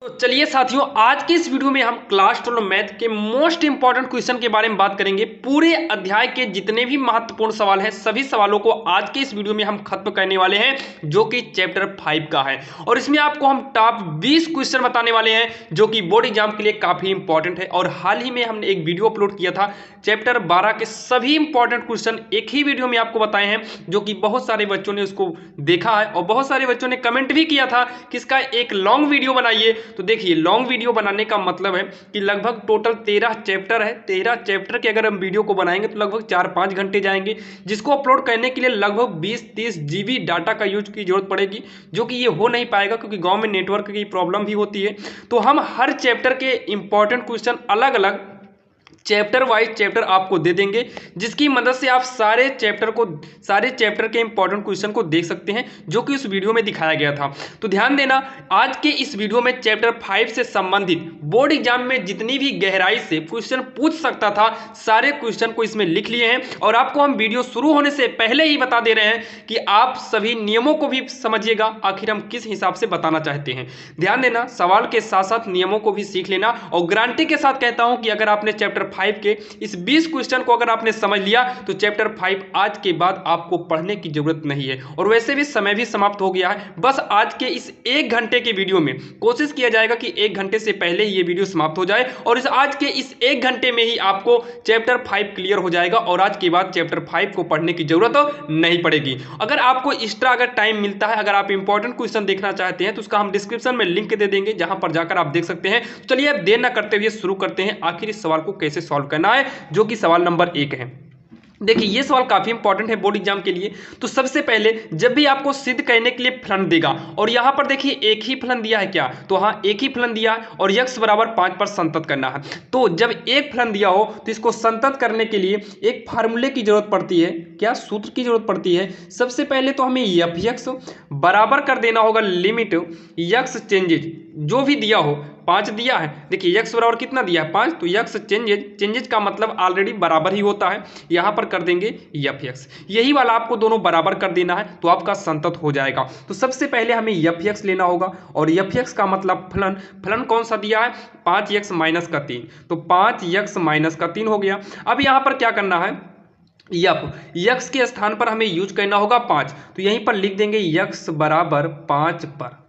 तो चलिए साथियों, आज के इस वीडियो में हम क्लास 12 मैथ के मोस्ट इंपॉर्टेंट क्वेश्चन के बारे में बात करेंगे। पूरे अध्याय के जितने भी महत्वपूर्ण सवाल हैं सभी सवालों को आज के इस वीडियो में हम खत्म करने वाले हैं, जो कि चैप्टर 5 का है। और इसमें आपको हम टॉप 20 क्वेश्चन बताने वाले हैं जो कि बोर्ड एग्जाम के लिए काफी इंपॉर्टेंट है। और हाल ही में हमने एक वीडियो अपलोड किया था, चैप्टर 12 के सभी इंपॉर्टेंट क्वेश्चन एक ही वीडियो में आपको बताए हैं, जो कि बहुत सारे बच्चों ने उसको देखा है और बहुत सारे बच्चों ने कमेंट भी किया था कि इसका एक लॉन्ग वीडियो बनाइए। तो देखिए, लॉन्ग वीडियो बनाने का मतलब है कि लगभग टोटल 13 चैप्टर है। 13 चैप्टर के अगर हम वीडियो को बनाएंगे तो लगभग 4-5 घंटे जाएंगे, जिसको अपलोड करने के लिए लगभग 20-30 GB डाटा का यूज की जरूरत पड़ेगी, जो कि ये हो नहीं पाएगा क्योंकि गांव में नेटवर्क की प्रॉब्लम भी होती है। तो हम हर चैप्टर के इंपॉर्टेंट क्वेश्चन अलग अलग चैप्टर वाइज चैप्टर आपको दे देंगे, जिसकी मदद से आप सारे चैप्टर के इंपॉर्टेंट क्वेश्चन को देख सकते हैं, जो कि उस वीडियो में दिखाया गया था। तो ध्यान देना, आज के इस वीडियो में चैप्टर 5 से संबंधित बोर्ड एग्जाम में जितनी भी गहराई से क्वेश्चन पूछ सकता था, सारे क्वेश्चन को इसमें लिख लिए हैं। और आपको हम वीडियो शुरू होने से पहले ही बता दे रहे हैं कि आप सभी नियमों को भी समझिएगा, आखिर हम किस हिसाब से बताना चाहते हैं। ध्यान देना, सवाल के साथ साथ नियमों को भी सीख लेना। और गारंटी के साथ कहता हूं कि अगर आपने चैप्टर 5 के इस 20 क्वेश्चन को अगर आपने समझ लिया तो चैप्टर 5 आज के बाद आपको पढ़ने की जरूरत नहीं है। और वैसे भी समय भी समाप्त हो गया है, बस आज के इस 1 घंटे के वीडियो में कोशिश किया जाएगा कि 1 घंटे से पहले ही ये वीडियो समाप्त हो जाए और आज के इस 1 घंटे में ही आपको चैप्टर 5 क्लियर हो जाएगा और आज के बाद चैप्टर 5 को पढ़ने की जरूरत नहीं पड़ेगी। अगर आपको एक्स्ट्रा अगर टाइम मिलता है, अगर आप इंपॉर्टेंट क्वेश्चन देखना चाहते हैं, तो उसका हम डिस्क्रिप्शन में लिंक दे देंगे, जहां पर जाकर आप देख सकते हैं। चलिए अब देर न करते हुए शुरू करते हैं, आखिर इस सवाल को कैसे सॉल्व करना है, जो कि सवाल नंबर 1 है। देखिए, ये सवाल काफी इंपॉर्टेंट है बोर्ड एग्जाम के लिए। तो सबसे पहले जब भी आपको सिद्ध करने के लिए फलन देगा, और यहां पर देखिए एक ही फलन दिया है क्या, तो हाँ एक ही फलन दिया है और x बराबर 5 पर संतत करना है। तो जब एक फलन दिया हो तो इसको संतत करने के लिए एक फार्मूले की जरूरत पड़ती है। क्या सूत्र की जरूरत पड़ती है? सबसे पहले तो हमें fx बराबर कर देना होगा लिमिट x चेंजेज, जो भी दिया हो। 5 दिया है, देखिए x बराबर कितना दिया है 5, तो x चेंजेज का मतलब ऑलरेडी बराबर ही होता है। यहां पर कर देंगे fx, यही वाला आपको दोनों बराबर कर देना है तो आपका संतत हो जाएगा। तो सबसे पहले हमें fx लेना होगा और fx का मतलब फलन कौन सा दिया है, 5x माइनस का 3, तो 5x माइनस का 3 हो गया। अब यहां पर क्या करना है, x के स्थान पर हमें यूज करना होगा 5, तो यहीं पर लिख देंगे x बराबर 5 पर।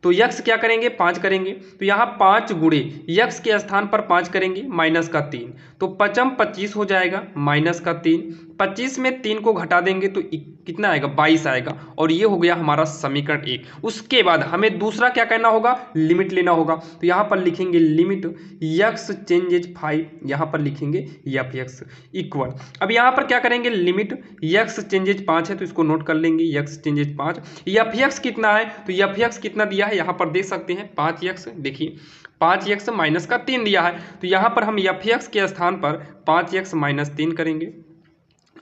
तो x क्या करेंगे, 5 करेंगे, तो यहाँ 5 गुणे x के स्थान पर 5 करेंगे माइनस का 3, तो 5 25 हो जाएगा माइनस का 3। 25 में 3 को घटा देंगे तो कितना आएगा, 22 आएगा। और ये हो गया हमारा समीकरण 1। उसके बाद हमें दूसरा क्या करना होगा, लिमिट लेना होगा। तो यहाँ पर लिखेंगे लिमिट x चेंजेज 5, यहाँ पर लिखेंगे fx इक्वल। अब यहाँ पर क्या करेंगे, लिमिट x चेंजेज 5 है तो इसको नोट कर लेंगे, x चेंजेज 5। fx कितना है, तो fx कितना दिया है यहाँ पर देख सकते हैं 5x, देखिए 5x माइनस का 3 दिया है, तो यहाँ पर हम fx के स्थान पर 5x माइनस 3 करेंगे।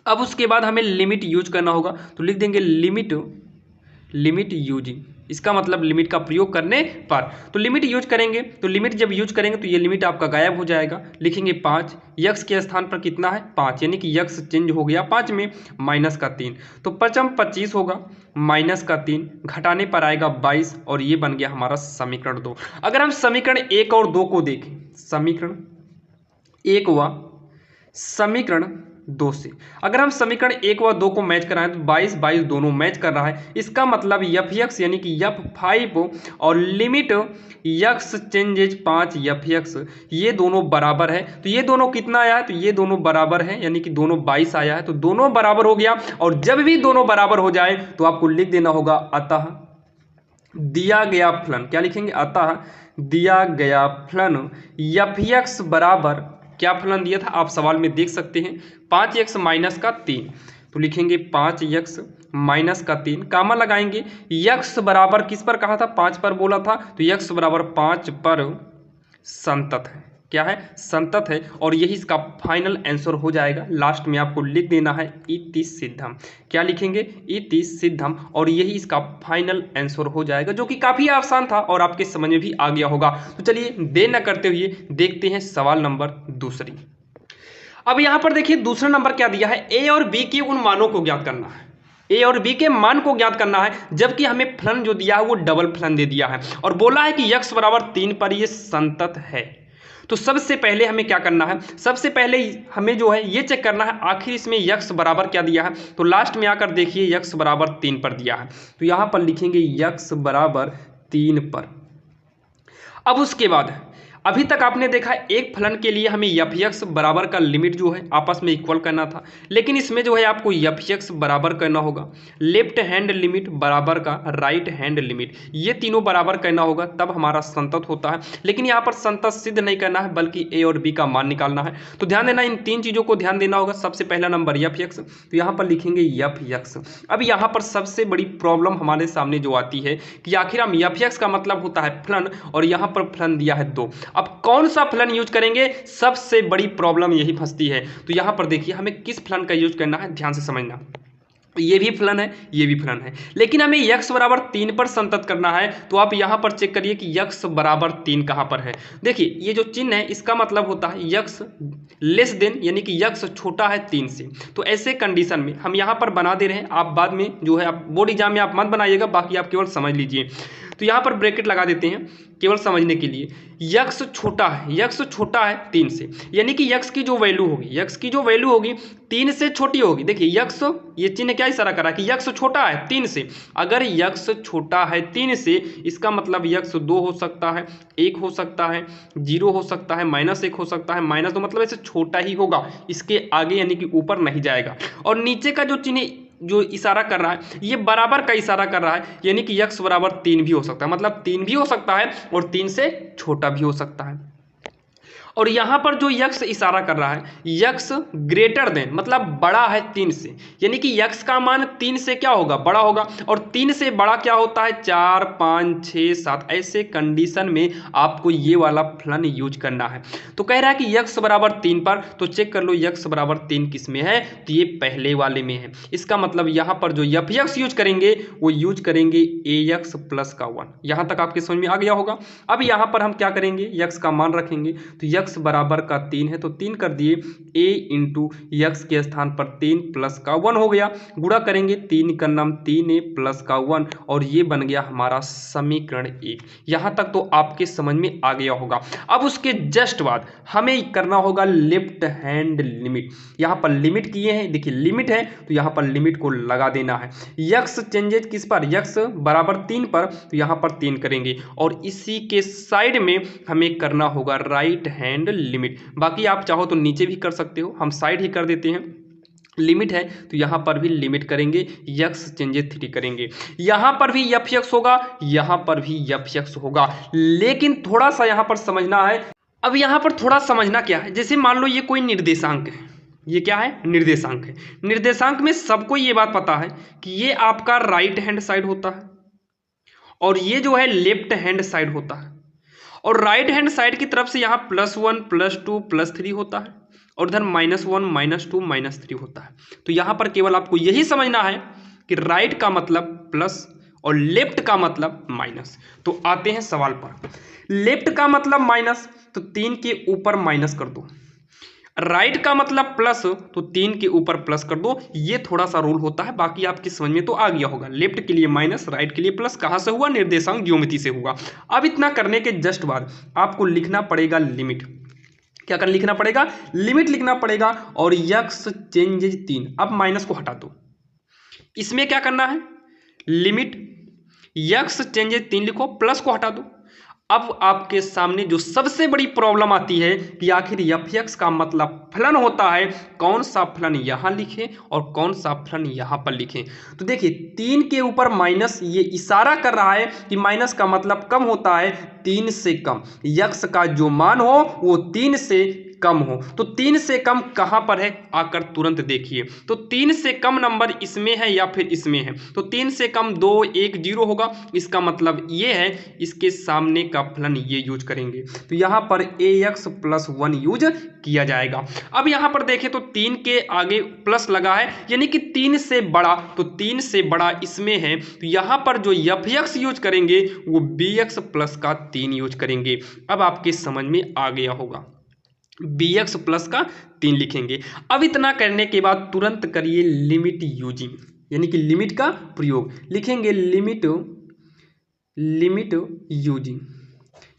अब उसके बाद हमें लिमिट यूज करना होगा, तो लिख देंगे लिमिट यूजिंग, इसका मतलब लिमिट का प्रयोग करने पर। तो लिमिट यूज करेंगे, तो लिमिट जब यूज करेंगे तो ये लिमिट आपका गायब हो जाएगा। लिखेंगे 5, x के स्थान पर कितना है 5, यानी कि x चेंज हो गया 5 में माइनस का 3, तो 5 25 होगा माइनस का 3, घटाने पर आएगा 22 और ये बन गया हमारा समीकरण 2। अगर हम समीकरण 1 और 2 को देखें, समीकरण 1 व समीकरण 2 से अगर हम समीकरण 1 व 2 को मैच कराएं तो 22 दोनों मैच कर रहा है। इसका मतलब fx यानी कि f5 और लिमिट x चेंजेज 5 fx, ये दोनों बराबर है। तो ये दोनों कितना आया है, तो ये दोनों बराबर है, यानी कि दोनों 22 आया है, तो दोनों बराबर हो गया। और जब भी दोनों बराबर हो जाए तो आपको लिख देना होगा अतः दिया गया फलन, क्या लिखेंगे, अतः दिया गया फलन fx बराबर, क्या फलन दिया था आप सवाल में देख सकते हैं, 5x माइनस का 3, तो लिखेंगे 5x माइनस का 3, कामा लगाएंगे, x बराबर किस पर कहा था, 5 पर बोला था, तो x बराबर 5 पर संतत है। क्या है, संतत है। और यही इसका फाइनल आंसर हो जाएगा। लास्ट में आपको लिख देना है इति सिद्धम, क्या लिखेंगे, इति सिद्धम, और यही इसका फाइनल आंसर हो जाएगा, जो कि काफी आसान था और आपके समझ में भी आ गया होगा। तो चलिए देर न करते हुए देखते हैं सवाल नंबर दूसरी। अब यहां पर देखिए दूसरा नंबर क्या दिया है, ए और बी के उन मानों को ज्ञात करना है। ए और बी के मान को ज्ञात करना है, जबकि हमें फलन जो दिया है वो डबल फलन दे दिया है और बोला है कि x बराबर 3 पर ये संतत है। तो सबसे पहले हमें क्या करना है, सबसे पहले हमें जो है ये चेक करना है आखिर इसमें x बराबर क्या दिया है। तो लास्ट में आकर देखिए x बराबर 3 पर दिया है, तो यहाँ पर लिखेंगे x बराबर 3 पर। अब उसके बाद अभी तक आपने देखा एक फलन के लिए हमें एफ एक्स बराबर का लिमिट जो है आपस में इक्वल करना था, लेकिन इसमें जो है आपको एफ एक्स बराबर करना होगा लेफ्ट हैंड लिमिट बराबर का राइट हैंड लिमिट, ये तीनों बराबर करना होगा, तब हमारा संतत होता है। लेकिन यहाँ पर संतत सिद्ध नहीं करना है बल्कि ए और बी का मान निकालना है। तो ध्यान देना, इन तीन चीज़ों को ध्यान देना होगा। सबसे पहला नंबर एफ एक्स, तो यहाँ पर लिखेंगे एफ एक्स। अब यहाँ पर सबसे बड़ी प्रॉब्लम हमारे सामने जो आती है कि आखिर हम एफ एक्स का मतलब होता है फलन और यहाँ पर फलन दिया है 2। अब कौन सा फलन यूज करेंगे, सबसे बड़ी प्रॉब्लम यही फंसती है। तो यहां पर देखिए हमें किस फलन का यूज करना है, ध्यान से समझना। ये भी फलन है, ये भी फलन है, लेकिन हमें x बराबर 3 पर संतत करना है। तो आप यहां पर चेक करिए कि x बराबर 3 कहां पर है। देखिए ये जो चिन्ह है इसका मतलब होता है x लेस देन, यानी कि x छोटा है 3 से। तो ऐसे कंडीशन में हम यहां पर बना दे रहे हैं, आप बाद में जो है आप बोर्ड एग्जाम में आप मत बनाइएगा, बाकी आप केवल समझ लीजिए। तो यहाँ पर ब्रैकेट लगा देते हैं केवल समझने के लिए। x छोटा है, x छोटा है 3 से, यानी कि x की जो वैल्यू होगी, x की जो वैल्यू होगी 3 से छोटी होगी। देखिए x, ये चिन्ह क्या इशारा कर रहा है कि x छोटा है 3 से। अगर x छोटा है 3 से, इसका मतलब x 2 हो सकता है, 1 हो सकता है, 0 हो सकता है, -1 हो सकता है, -2, मतलब ऐसे छोटा ही होगा, इसके आगे यानी कि ऊपर नहीं जाएगा। और नीचे का जो चिन्ह जो इशारा कर रहा है ये बराबर का इशारा कर रहा है, यानी कि x बराबर 3 भी हो सकता है, मतलब 3 भी हो सकता है और 3 से छोटा भी हो सकता है। और यहाँ पर जो x इशारा कर रहा है x ग्रेटर देन, मतलब बड़ा है 3 से, यानी कि x का मान 3 से क्या होगा, बड़ा होगा। और 3 से बड़ा क्या होता है, 4, 5, 6, 7। ऐसे कंडीशन में आपको ये वाला फलन यूज करना है। तो कह रहा है कि x बराबर 3 पर, तो चेक कर लो x बराबर 3 किस में है, तो ये पहले वाले में है। इसका मतलब यहाँ पर जो एफ एक्स यूज करेंगे वो यूज करेंगे ए एक्स प्लस का 1। यहाँ तक आपके समझ में आ गया होगा। अब यहाँ पर हम क्या करेंगे, x का मान रखेंगे, तो x बराबर का 3 है, तो 3 कर दिए, a इंटू एक्स के स्थान पर 3 प्लस का 1 हो गया, गुणा करेंगे 3 का नाम 3a प्लस का 1, और ये बन गया हमारा समीकरण 1। यहाँ तक तो आपके समझ में आ गया होगा। अब उसके जस्ट बाद हमें करना होगा लेफ्ट हैंड लिमिट। यहाँ पर लिमिट किए हैं, देखिए लिमिट है, तो यहाँ पर लिमिट को लगा देना है। x चेंजेज किस पर, x बराबर 3 पर, तो यहाँ पर 3 करेंगे, और इसी के साइड में हमें करना होगा राइट हैंड लिमिट। बाकी आप चाहो तो नीचे भी कर सकते हो, हम साइड ही कर देते हैं। लिमिट है तो यहाँ पर भी लिमिट करेंगे, x चेंजेस 3 करेंगे, यहाँ पर भी एफ एक्स होगा, यहाँ पर भी एफ एक्स होगा। लेकिन थोड़ा सा यहाँ पर समझना है। अब यहाँ पर थोड़ा समझना क्या है, जैसे मान लो ये कोई निर्देशांक है, ये क्या है, निर्देशांक है। निर्देशांक में सबको ये बात पता है कि ये आपका राइट हैंड साइड होता है और ये जो है लेफ्ट हैंड साइड होता है। और राइट हैंड साइड की तरफ से यहाँ +1, +2, +3 होता है, और इधर -1, -2, -3 होता है। तो यहाँ पर केवल आपको यही समझना है कि राइट का मतलब प्लस और लेफ्ट का मतलब माइनस। तो आते हैं सवाल पर। लेफ्ट का मतलब माइनस, तो 3 के ऊपर माइनस कर दो। राइट का मतलब प्लस, तो 3 के ऊपर प्लस कर दो। ये थोड़ा सा रूल होता है, बाकी आपकी समझ में तो आ गया होगा। लेफ्ट के लिए माइनस, राइट के लिए प्लस, कहाँ से हुआ, निर्देशांक ज्योमेट्री से हुआ। अब इतना करने के जस्ट बाद आपको लिखना पड़ेगा लिमिट। क्या कर लिखना पड़ेगा, लिमिट लिखना पड़ेगा, और x चेंजेज 3। अब माइनस को हटा दो, इसमें क्या करना है, लिमिट x चेंजेज 3 लिखो, प्लस को हटा दो। अब आपके सामने जो सबसे बड़ी प्रॉब्लम आती है कि आखिर एफ एक्स का मतलब फलन होता है, कौन सा फलन यहाँ लिखें और कौन सा फलन यहाँ पर लिखें। तो देखिए 3 के ऊपर माइनस, ये इशारा कर रहा है कि माइनस का मतलब कम होता है 3 से कम। यक्स का जो मान हो वो 3 से कम हो। तो 3 से कम कहाँ पर है, आकर तुरंत देखिए। तो 3 से कम नंबर इसमें है या फिर इसमें है, तो 3 से कम 2, 1, 0 होगा। इसका मतलब ये है, इसके सामने का फलन ये यूज करेंगे, तो यहाँ पर ax + 1 यूज किया जाएगा। अब यहाँ पर देखें तो 3 के आगे प्लस लगा है, यानी कि 3 से बड़ा, तो 3 से बड़ा इसमें है, तो यहाँ पर जो एफ एक्स यूज करेंगे वो bx प्लस का 3 यूज करेंगे। अब आपके समझ में आ गया होगा, bx प्लस का 3 लिखेंगे। अब इतना करने के बाद तुरंत करिए लिमिट यूजिंग। यानी कि लिमिट का प्रयोग लिखेंगे, लिमिट यूजिंग,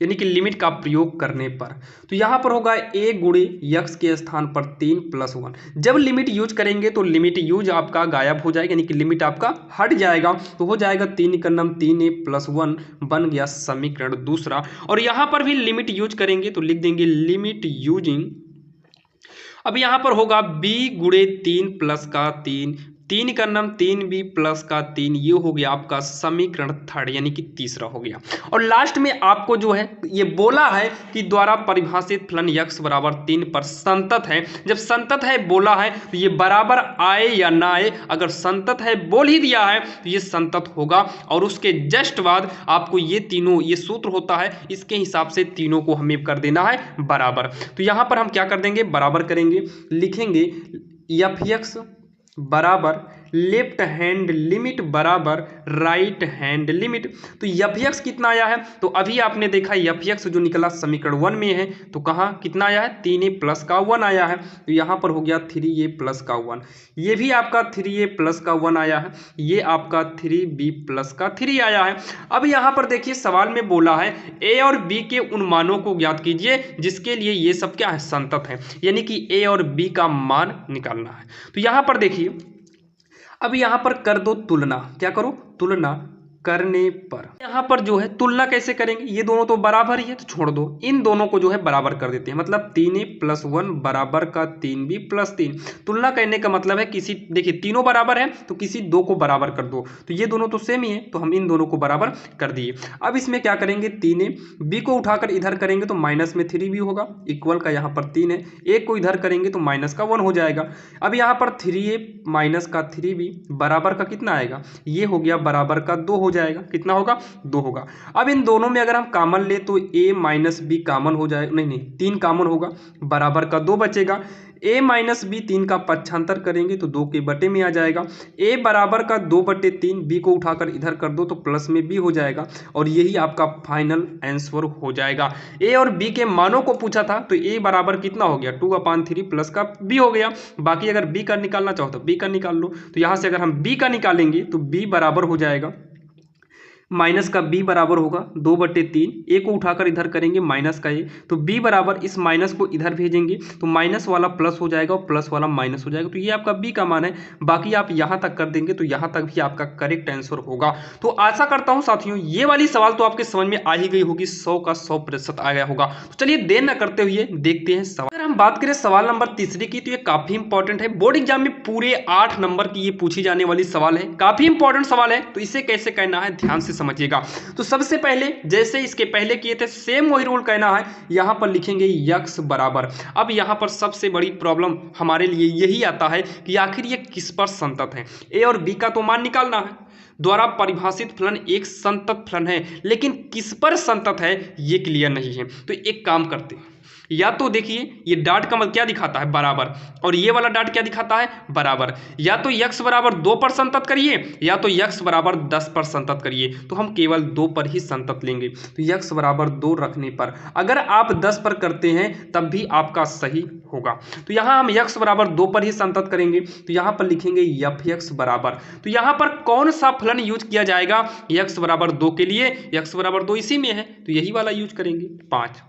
यानी कि लिमिट का प्रयोग करने पर। तो यहाँ पर होगा a गुणे यक्स के स्थान पर 3 + 1। जब लिमिट यूज करेंगे तो लिमिट यूज आपका गायब हो जाएगा, यानी कि लिमिट आपका हट जाएगा। तो हो जाएगा 3 × 3a + 1 बन गया समीकरण दूसरा। और यहाँ पर भी लिमिट यूज करेंगे तो लिख देंगे लिमिट यूजिंग। अब यहाँ पर होगा b गुणे 3 + का 3, 3 × 3b + का 3, ये हो गया आपका समीकरण थर्ड, यानी कि तीसरा हो गया। और लास्ट में आपको जो है ये बोला है कि द्वारा परिभाषित फलन यक्स बराबर 3 पर संतत है। जब संतत है बोला है तो ये बराबर आए या ना आए, अगर संतत है बोल ही दिया है तो ये संतत होगा। और उसके जस्ट बाद आपको ये तीनों, ये सूत्र होता है, इसके हिसाब से तीनों को हमें कर देना है बराबर। तो यहाँ पर हम क्या कर देंगे, बराबर करेंगे, लिखेंगे f(x) बराबर लेफ्ट हैंड लिमिट बराबर राइट हैंड लिमिट। तो f(x) कितना आया है, तो अभी आपने देखा f(x) जो निकला समीकरण 1 में है, तो कहाँ कितना आया है, 3a + का 1 आया है। तो यहाँ पर हो गया 3a + का 1, ये भी आपका 3a + का 1 आया है, ये आपका 3b + का 3 आया है। अब यहाँ पर देखिए सवाल में बोला है a और b के उन मानों को ज्ञात कीजिए जिसके लिए ये सब क्या है, संतत है, यानी कि a और b का मान निकालना है। तो यहाँ पर देखिए अब यहाँ पर कर दो तुलना, क्या करो, तुलना करने पर यहाँ पर जो है तुलना कैसे करेंगे, ये दोनों तो बराबर ही है तो छोड़ दो, इन दोनों को जो है बराबर कर देते हैं। मतलब 3a + 1 बराबर का 3b + 3। तुलना करने का मतलब है किसी, देखिए तीनों बराबर है तो किसी दो को बराबर कर दो, तो ये दोनों तो सेम ही है तो हम इन दोनों को बराबर कर दिए। अब इसमें क्या करेंगे, 3a, b को उठाकर इधर करेंगे तो माइनस में 3b होगा, इक्वल का यहाँ पर 3 है, a को इधर करेंगे तो माइनस का 1 हो जाएगा। अब यहाँ पर 3a - का 3b बराबर का कितना आएगा, ये हो गया बराबर का 2 हो जाएगा, कितना होगा, 2 होगा। अब इन दोनों में अगर हम कॉमन ले तो a - b कॉमन हो जाएगा, नहीं 3 कॉमन होगा, बराबर का 2 बचेगा। a - b 3 का पक्षांतर करेंगे तो 2 के बटे में आ जाएगा, a बराबर का 2/3, b को उठाकर इधर कर दो तो प्लस में b हो जाएगा, और यही आपका फाइनल आंसर हो जाएगा। a और b के मानों को पूछा था तो a बराबर कितना हो गया, 2/3 प्लस का b हो गया। बाकी अगर b का निकालना चाहो तो b का निकाल लो। तो यहाँ से अगर हम b का निकालेंगे तो b बराबर हो जाएगा, माइनस का b बराबर होगा 2/3, a को उठाकर इधर करेंगे माइनस का a, तो b बराबर इस माइनस को इधर भेजेंगे तो माइनस वाला प्लस हो जाएगा और प्लस वाला माइनस हो जाएगा। तो ये आपका b का मान है। बाकी आप यहाँ तक कर देंगे तो यहाँ तक भी आपका करेक्ट आंसर होगा। तो आशा करता हूँ साथियों ये वाली सवाल तो आपके समझ में आ ही गई होगी, 100 का 100% आ गया होगा। तो चलिए देर न करते हुए देखते हैं सवाल। अगर हम बात करें सवाल नंबर तीसरे की तो ये काफी इंपॉर्टेंट है, बोर्ड एग्जाम में पूरे 8 नंबर की ये पूछी जाने वाली सवाल है, काफी इंपॉर्टेंट सवाल है। तो इसे कैसे करना है ध्यान से समझिएगा। तो सबसे पहले जैसे इसके पहले किए थे सेम वही रूल कहना है, यहां पर लिखेंगे यक्स बराबर। अब यहां पर सबसे बड़ी प्रॉब्लम हमारे लिए यही आता है कि आखिर ये किस पर संतत है। ए और बी का तो मान निकालना है, द्वारा परिभाषित फलन एक संतत फलन है, लेकिन किस पर संतत है ये क्लियर नहीं है। तो एक काम करते हैं, या तो देखिए ये डॉट का मतलब क्या दिखाता है, बराबर, और ये वाला डॉट क्या दिखाता है, बराबर। या तो यक्स बराबर 2 पर संतत करिए या तो यक्स बराबर 10 पर संतत करिए। तो हम केवल 2 पर ही संतत लेंगे। तो यक्स बराबर 2 रखने पर अगर आप 10 पर करते हैं तब भी आपका सही होगा। तो यहाँ हम यक्स बराबर 2 पर ही संतत करेंगे। तो यहाँ पर लिखेंगे f(x) बराबर, तो यहाँ पर कौन सा फलन यूज किया जाएगा यक्स बराबर 2 के लिए, यक्स बराबर 2 इसी में है तो यही वाला यूज करेंगे। 5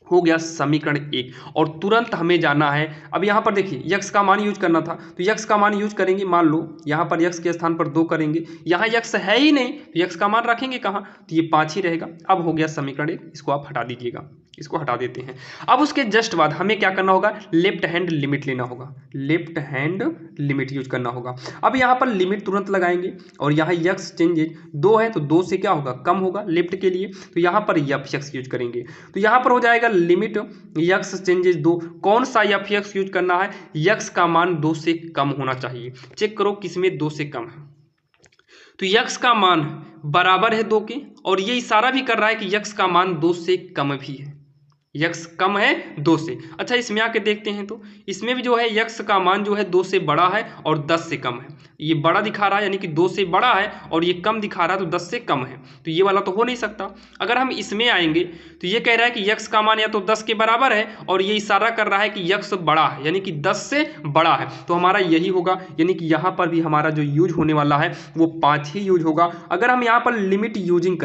हो गया समीकरण 1, और तुरंत हमें जाना है। अब यहाँ पर देखिए यक्स का मान यूज करना था तो यक्स का मान यूज करेंगे। मान लो यहाँ पर यक्स के स्थान पर 2 करेंगे, यहाँ यक्स है ही नहीं तो यक्स का मान रखेंगे कहाँ, तो ये 5 ही रहेगा। अब हो गया समीकरण 1, इसको आप हटा दीजिएगा, इसको हटा देते हैं। अब उसके जस्ट बाद हमें क्या करना होगा, लेफ्ट हैंड लिमिट लेना होगा, लेफ्ट हैंड लिमिट यूज करना होगा। अब यहाँ पर लिमिट तुरंत लगाएंगे और यहाँ यक्स चेंजेज 2 है तो 2 से क्या होगा, कम होगा लेफ्ट के लिए, तो यहाँ पर f(x) यूज करेंगे। तो यहाँ पर हो जाएगा लिमिट यक्स चेंजेज 2, कौन सा f(x) यूज करना है, यक्स का मान 2 से कम होना चाहिए। चेक करो किसमें 2 से कम है, तो यक्स का मान बराबर है 2 के, और ये इशारा भी कर रहा है कि यक्स का मान 2 से कम भी है। यक्स कम है 2 से। अच्छा इसमें आके देखते हैं तो इसमें भी जो है यक्स का मान जो है 2 से बड़ा है और 10 से कम है। ये बड़ा दिखा रहा है यानी कि 2 से बड़ा है और ये कम दिखा रहा है तो 10 से कम है, तो ये वाला तो हो नहीं सकता। अगर हम इसमें आएंगे तो ये कह रहा है कि यक्स का मान या तो 10 के बराबर है और ये इशारा कर रहा है कि यक्स बड़ा है यानी कि 10 से बड़ा है, तो हमारा यही होगा। यानी कि यहाँ पर भी हमारा जो यूज होने वाला है वो 5 ही यूज होगा। अगर हम यहाँ पर लिमिट यूजिंग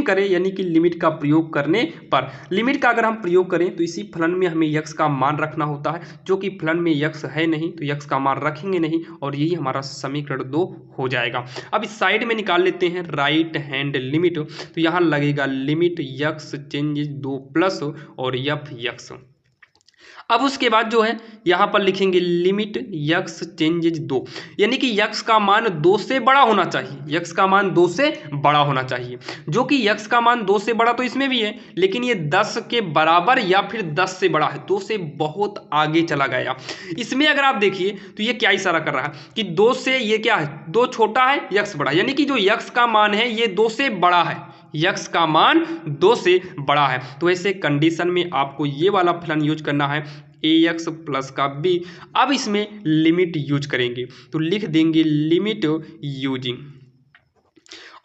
करें यानी कि लिमिट का प्रयोग करने पर, लिमिट का अगर हम प्रयोग करें तो इसी फलन में हमें यक्स का मान रखना होता है, जो कि फलन में यक्स है नहीं तो यक्स का मान रखेंगे नहीं और यही हमारा समीकरण 2 हो जाएगा। अब इस साइड में निकाल लेते हैं राइट हैंड लिमिट, तो यहाँ लगेगा लिमिट यक्स चेंजेस 2 प्लस और एफ यक्स। अब उसके बाद जो है यहाँ पर लिखेंगे लिमिट यक्स चेंजेज 2, यानी कि यक्स का मान 2 से बड़ा होना चाहिए, यक्स का मान 2 से बड़ा होना चाहिए, जो कि यक्स का मान 2 से बड़ा तो इसमें भी है लेकिन ये 10 के बराबर या फिर 10 से बड़ा है, 2 से बहुत आगे चला गया। इसमें अगर आप देखिए तो ये क्या इशारा कर रहा है कि 2 से ये क्या है, 2 छोटा है यक्स बड़ा, यानी कि जो यक्स का मान है ये 2 से बड़ा है, यक्स का मान 2 से बड़ा है। तो ऐसे कंडीशन में आपको ये वाला फलन यूज करना है ए एक्स प्लस का बी। अब इसमें लिमिट यूज करेंगे तो लिख देंगे लिमिट यूजिंग,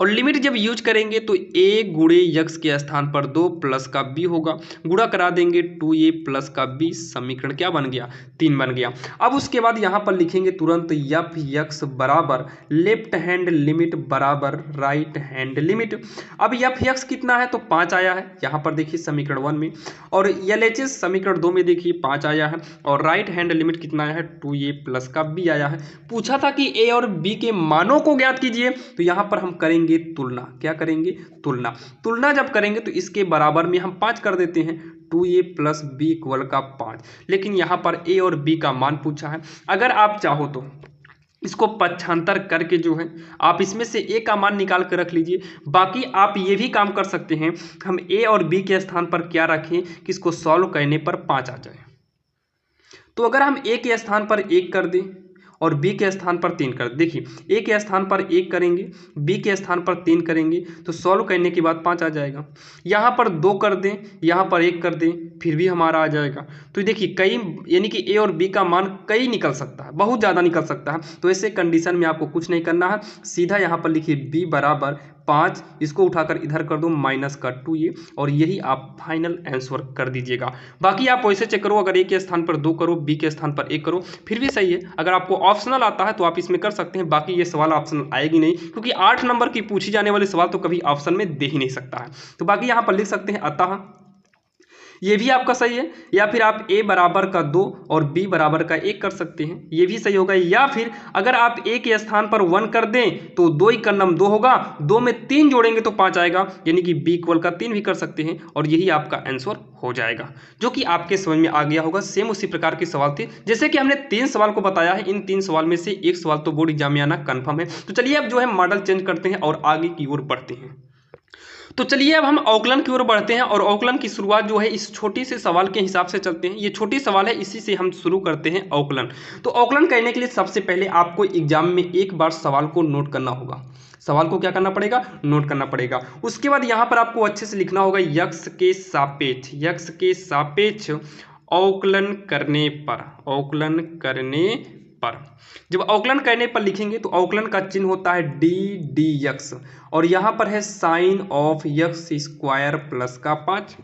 और लिमिट जब यूज करेंगे तो a गुणे यक्स के स्थान पर 2 प्लस का b होगा, गुणा करा देंगे 2a प्लस का b, समीकरण क्या बन गया 3 बन गया। अब उसके बाद यहाँ पर लिखेंगे तुरंत एफ यक्स बराबर लेफ्ट हैंड लिमिट बराबर राइट हैंड लिमिट। अब एफ यक्स कितना है तो 5 आया है यहाँ पर देखिए समीकरण 1 में, और एल एच एस समीकरण 2 में देखिए 5 आया है, और राइट हैंड लिमिट कितना आया है 2a प्लस का b आया है। पूछा था कि a और b के मानों को ज्ञात कीजिए, तो यहाँ पर हम करेंगे तुलना। क्या करेंगे तुलना जब करेंगे तो इसके बराबर में हम 5 कर देते हैं, 2a प्लस बी इक्वल का 5, लेकिन यहाँ पर a और b का मान पूछा है। अगर आप चाहो तो इसको पक्षांतर करके जो है आप इसमें से a का मान निकाल कर रख लीजिए। बाकी आप ये भी काम कर सकते हैं, हम a और b के स्थान पर क्या रखें कि इसको सॉल्व करने पर 5 आ जाए। तो अगर हम a के स्थान पर 1 कर दें और b के स्थान पर 3 कर, देखिए a के स्थान पर 1 करेंगे, b के स्थान पर 3 करेंगे तो सॉल्व करने के बाद 5 आ जाएगा। यहाँ पर 2 कर दें, यहाँ पर 1 कर दें, फिर भी हमारा आ जाएगा। तो देखिए कई यानी कि a और b का मान कई निकल सकता है, बहुत ज़्यादा निकल सकता है। तो ऐसे कंडीशन में आपको कुछ नहीं करना है, सीधा यहाँ पर लिखिए b बराबर 5, इसको उठाकर इधर कर दो माइनस का 2a, और यही आप फाइनल आंसर कर दीजिएगा। बाकी आप वैसे चेक करो, अगर a के स्थान पर 2 करो, b के स्थान पर 1 करो, फिर भी सही है। अगर आपको ऑप्शनल आता है तो आप इसमें कर सकते हैं, बाकी ये सवाल ऑप्शनल आएगी नहीं, क्योंकि 8 नंबर की पूछी जाने वाले सवाल तो कभी ऑप्शन में दे ही नहीं सकता है। तो बाकी यहाँ पर लिख सकते हैं अतः, ये भी आपका सही है, या फिर आप a बराबर का 2 और b बराबर का 1 कर सकते हैं, ये भी सही होगा। या फिर अगर आप a के स्थान पर 1 कर दें तो 2 1 नम 2 होगा, 2 में 3 जोड़ेंगे तो 5 आएगा, यानी कि b इक्वल का 3 भी कर सकते हैं, और यही आपका आंसर हो जाएगा, जो कि आपके समझ में आ गया होगा। सेम उसी प्रकार के सवाल थे जैसे कि हमने 3 सवाल को बताया है, इन 3 सवाल में से 1 सवाल तो बोर्ड एग्जाम में आना कन्फर्म है। तो चलिए अब जो है मॉडल चेंज करते हैं और आगे की ओर बढ़ते हैं। तो चलिए अब हम अवकलन की ओर बढ़ते हैं, और अवकलन की शुरुआत जो है इस छोटी से सवाल के हिसाब से चलते हैं। ये छोटी सवाल है, इसी से हम शुरू करते हैं अवकलन। तो अवकलन करने के लिए सबसे पहले आपको एग्जाम में एक बार सवाल को नोट करना होगा। सवाल को क्या करना पड़ेगा, नोट करना पड़ेगा। उसके बाद यहाँ पर आपको अच्छे से लिखना होगा यक्स के सापेक्ष अवकलन करने पर, जब अवकलन करने पर लिखेंगे तो अवकलन का चिन्ह होता है डी एक्स, और यहाँ पर है sine of x square plus का 5,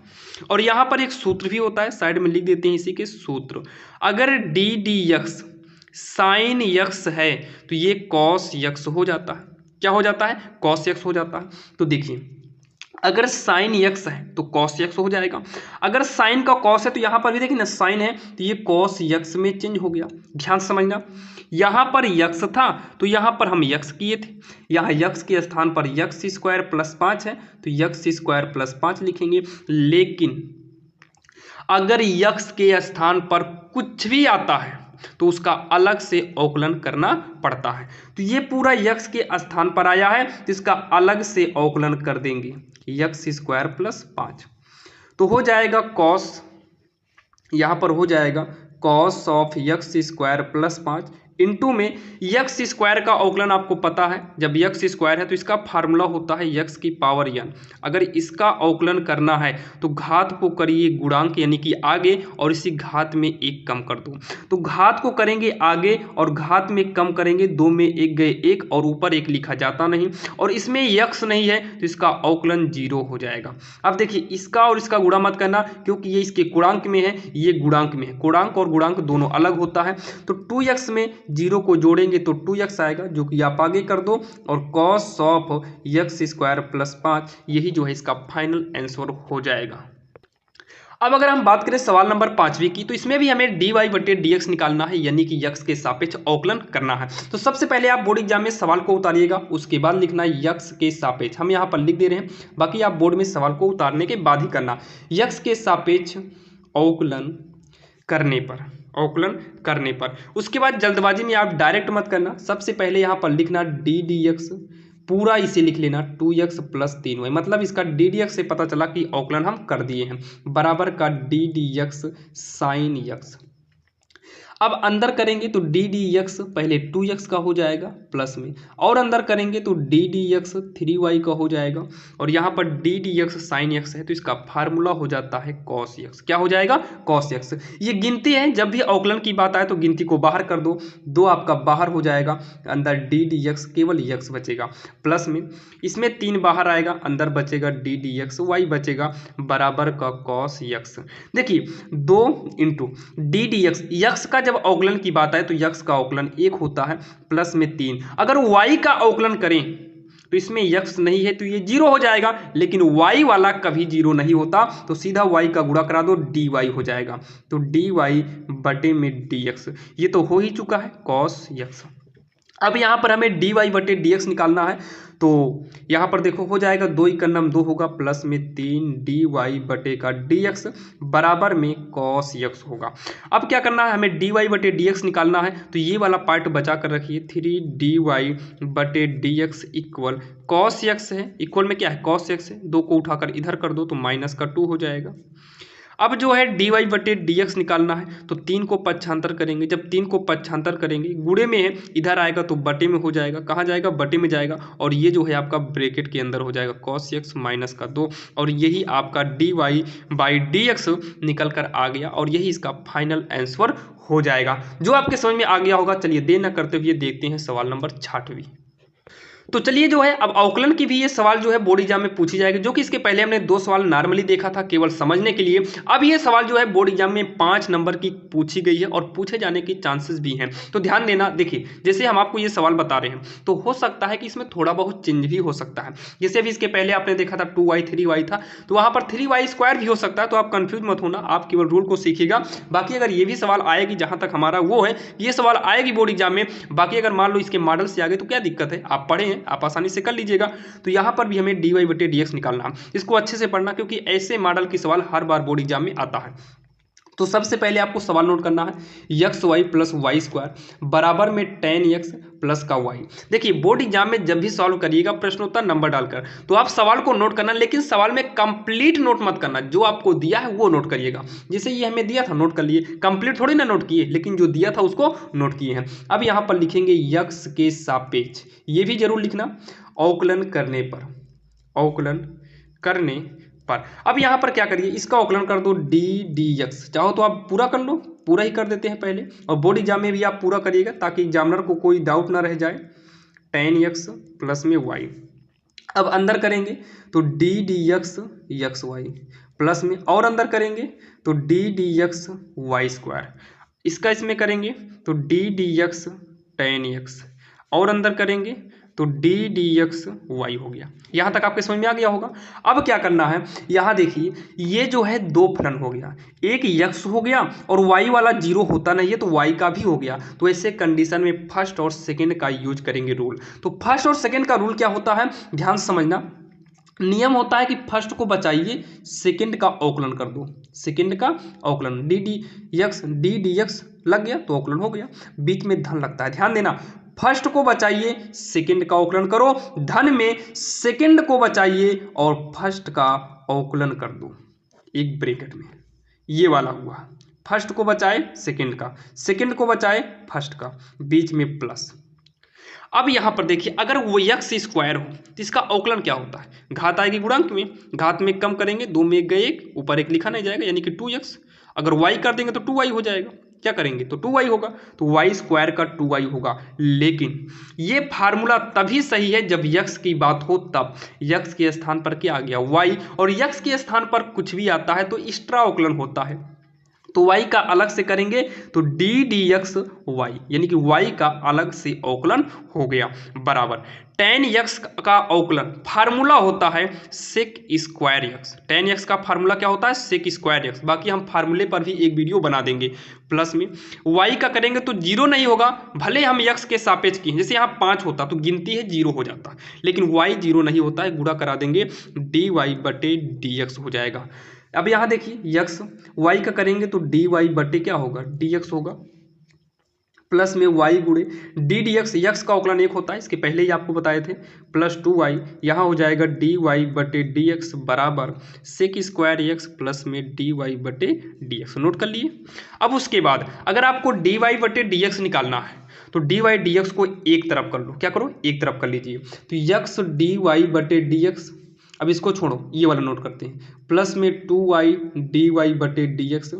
और यहाँ पर एक सूत्र भी होता है, साइड में लिख देते हैं इसी के सूत्र। अगर डी एक्स साइन यक्स है तो ये कॉस यक्स हो जाता है। क्या हो जाता है, कॉस यक्स हो जाता है। तो देखिए अगर साइन यक्स है तो कॉस यक्स हो जाएगा, अगर साइन का कॉस है तो यहाँ पर भी देखिए ना साइन है तो ये कॉस यक्स में चेंज हो गया। ध्यान समझना, यहाँ पर यक्स था तो यहाँ पर हम यक्स किए थे, यहाँ यक्स के स्थान पर यक्स स्क्वायर प्लस 5 है तो यक्स स्क्वायर प्लस 5 लिखेंगे। लेकिन अगर यक्स के स्थान पर कुछ भी आता है तो उसका अलग से अवकलन करना पड़ता है। तो ये पूरा यक्स के स्थान पर आया है तो इसका अलग से अवकलन कर देंगे, यक्स स्क्वायर प्लस 5, तो हो जाएगा कॉस, यहाँ पर हो जाएगा cos of x square plus 5 into में यक्स स्क्वायर का अवकलन आपको पता है, जब यक्स स्क्वायर है तो इसका फार्मूला होता है यक्स की पावर n। अगर इसका अवकलन करना है तो घात को करिए गुणांक यानी कि आगे और इसी घात में एक कम कर दो, तो घात को करेंगे आगे और घात में कम करेंगे, दो में एक गए एक और ऊपर एक लिखा जाता नहीं और इसमें यक्स नहीं है तो इसका अवकलन 0 हो जाएगा। अब देखिए इसका और इसका गुणा मत करना क्योंकि ये इसके गुणांक में है, ये गुणांक में है, गुणांक और गुणांक दोनों अलग होता है। तो 2x में 0 को जोड़ेंगे तो 2x आएगा जो कि आप आगे कर दो और cos of x square plus 5 यही जो है इसका फाइनल आंसर हो जाएगा। अब अगर हम बात करें सवाल नंबर 5वीं की, तो इसमें भी हमें dy बटे dx निकालना है यानी कि x के सापेक्ष अवकलन करना है। तो सबसे पहले आप बोर्ड एग्जाम में सवाल को उतारिएगा, उसके बाद लिखना है x के सापेक्ष, हम यहाँ पर लिख दे रहे हैं, बाकी आप बोर्ड में सवाल को उतारने के बाद ही करना। x के सापेक्ष अवकलन करने पर उसके बाद जल्दबाजी में आप डायरेक्ट मत करना, सबसे पहले यहाँ पर लिखना d dx, पूरा इसे लिख लेना 2x प्लस 3y, मतलब इसका d dx से पता चला कि अवकलन हम कर दिए हैं, बराबर का d dx साइन x। अब अंदर करेंगे तो d dx पहले 2x का हो जाएगा प्लस में, और अंदर करेंगे तो d dx 3y का हो जाएगा और यहाँ पर d dx साइन x है तो इसका फार्मूला हो जाता है cos x। क्या हो जाएगा? cos x। ये गिनती है, जब भी अवकलन की बात आए तो गिनती को बाहर कर दो, 2 आपका बाहर हो जाएगा, अंदर d dx केवल x बचेगा, प्लस में इसमें 3 बाहर आएगा, अंदर बचेगा d dx y बचेगा बराबर का cos x। देखिए 2 इंटू d dx, x का जब अवकलन की बात आए तो x का अवकलन 1 होता है प्लस में 3, अगर y का अवकलन करें तो इसमें x नहीं है तो ये 0 हो जाएगा, लेकिन y वाला कभी 0 नहीं होता तो सीधा y का गुणा करा दो dy हो जाएगा, तो dy बटे में dx, ये तो हो ही चुका है cos x। अब यहाँ पर हमें dy बटे dx निकालना है, तो यहाँ पर देखो हो जाएगा 2 का नम 2 होगा प्लस में 3 dy बटे का dx बराबर में cos x होगा। अब क्या करना है, हमें dy बटे dx निकालना है, तो ये वाला पार्ट बचा कर रखिए, 3 dy बटे dx इक्वल cos x है, इक्वल में क्या है cos x है, 2 को उठाकर इधर कर दो तो माइनस का 2 हो जाएगा। अब जो है dy बटे dx निकालना है, तो 3 को पक्षांतर करेंगे, जब 3 को पक्षांतर करेंगे गुणे में है, इधर आएगा तो बटे में हो जाएगा, कहाँ जाएगा बटे में जाएगा, और ये जो है आपका ब्रैकेट के अंदर हो जाएगा cos x माइनस का 2, और यही आपका dy बाई dx निकल कर आ गया और यही इसका फाइनल आंसर हो जाएगा, जो आपके समझ में आ गया होगा। चलिए देर न करते हुए देखते हैं सवाल नंबर 6वीं। तो चलिए जो है अब अवकलन की भी ये सवाल जो है बोर्ड एग्जाम में पूछी जाएगी, जो कि इसके पहले हमने 2 सवाल नॉर्मली देखा था केवल समझने के लिए। अब ये सवाल जो है बोर्ड एग्जाम में 5 नंबर की पूछी गई है और पूछे जाने की चांसेस भी हैं, तो ध्यान देना। देखिए जैसे हम आपको ये सवाल बता रहे हैं तो हो सकता है कि इसमें थोड़ा बहुत चेंज भी हो सकता है, जैसे अभी इसके पहले आपने देखा था 2y 3y था, तो वहाँ पर 3y स्क्वायर भी हो सकता है, तो आप कन्फ्यूज मत होना, आप केवल रूल को सीखिएगा। बाकी अगर ये भी सवाल आएगी, जहाँ तक हमारा वो है ये सवाल आएगी बोर्ड एग्जाम में, बाकी अगर मान लो इसके मॉडल से आ गए तो क्या दिक्कत है, आप पढ़े हैं आप आसानी से कर लीजिएगा। तो यहाँ पर भी हमें dy बटे dx निकालना, इसको अच्छे से पढ़ना क्योंकि ऐसे मॉडल की सवाल हर बार बोर्ड एग्जाम में आता है। तो सबसे पहले आपको सवाल नोट करना है, x y plus y square बराबर में tan x प्लस का y। देखिए बोर्ड एग्जाम में जब भी सॉल्व करिएगा प्रश्नोत्तर नंबर डालकर, तो आप सवाल को नोट करना, लेकिन सवाल में कंप्लीट नोट मत करना, जो आपको दिया है वो नोट करिएगा। जैसे ये हमें दिया था नोट कर लिए, कंप्लीट थोड़ी ना नोट किए, लेकिन जो दिया था उसको नोट किए हैं। अब यहाँ पर लिखेंगे x के सापेक्ष, ये भी जरूर लिखना, अवकलन करने पर। अब यहाँ पर क्या करिए, इसका अवकलन कर दो d dx, चाहो तो आप पूरा कर लो, पूरा ही कर देते हैं पहले, और बोर्ड एग्जाम में भी आप पूरा करिएगा ताकि एग्जामिनर को कोई डाउट ना रह जाए, tan x प्लस में y। अब अंदर करेंगे तो d dx xy प्लस में, और अंदर करेंगे तो d dx y स्क्वायर, इसका इसमें करेंगे तो d dx tan x, और अंदर करेंगे तो d dx y हो गया। यहाँ तक आपके समझ में आ गया होगा। अब क्या करना है, यहाँ देखिए ये जो है 2 फलन हो गया, एक x हो गया और y वाला 0 होता नहीं है तो y का भी हो गया। तो ऐसे कंडीशन में फर्स्ट और सेकंड का यूज करेंगे रूल। तो फर्स्ट और सेकंड का रूल क्या होता है, ध्यान समझना। नियम होता है कि फर्स्ट को बचाइए, सेकंड का अवकलन कर दो, सेकंड का अवकलन d dx लग गया तो अवकलन हो गया, बीच में धन लगता है, ध्यान देना। फर्स्ट को बचाइए, सेकंड का अवकलन करो, धन में सेकंड को बचाइए और फर्स्ट का अवकलन कर दो एक ब्रैकेट में, ये वाला हुआ। फर्स्ट को बचाए सेकंड का, सेकंड को बचाए फर्स्ट का, बीच में प्लस। अब यहां पर देखिए अगर वो यक्स स्क्वायर हो तो इसका अवकलन क्या होता है, घात आएगी गुणांक में, घात में कम करेंगे, 2 में 1 गए 1, ऊपर 1 लिखा नहीं जाएगा यानी कि 2x। अगर y कर देंगे तो 2y हो जाएगा, क्या करेंगे तो 2y होगा, तो y स्क्वायर का 2y होगा। लेकिन ये फार्मूला तभी सही है जब यक्स की बात हो तब। यक्स के स्थान पर क्या आ गया y, और यक्स के स्थान पर कुछ भी आता है तो एक्स्ट्रा अवकलन होता है, तो y का अलग से करेंगे तो d dx y, यानी कि y का अलग से अवकलन हो गया बराबर tan x का अवकलन फार्मूला होता है sec square x। tan x का फार्मूला क्या होता है sec स्क्वायर x, बाकी हम फार्मूले पर भी एक वीडियो बना देंगे। प्लस में y का करेंगे तो 0 नहीं होगा, भले हम x के सापेक्ष की, जैसे यहाँ 5 होता तो गिनती है 0 हो जाता, लेकिन y 0 नहीं होता है, गुणा करा देंगे dy बटे dx हो जाएगा। अब यहाँ देखिए यक्स y का करेंगे तो डी वाई बटे क्या होगा dx होगा, प्लस में y गुणे डी डी एक्स, यक्स का अवकलन 1 होता है, इसके पहले ही आपको बताए थे, प्लस 2y, यहाँ हो जाएगा dy बटे dx बराबर सेक स्क्वायर एक्स प्लस में dy बटे dx। नोट कर लिए। अब उसके बाद अगर आपको dy बटे dx निकालना है तो dy dx को एक तरफ कर लो, क्या करो एक तरफ कर लीजिए, तो यक्स dy बटे dx, अब इसको छोड़ो ये वाला नोट करते हैं, प्लस में 2y dy बटे dx,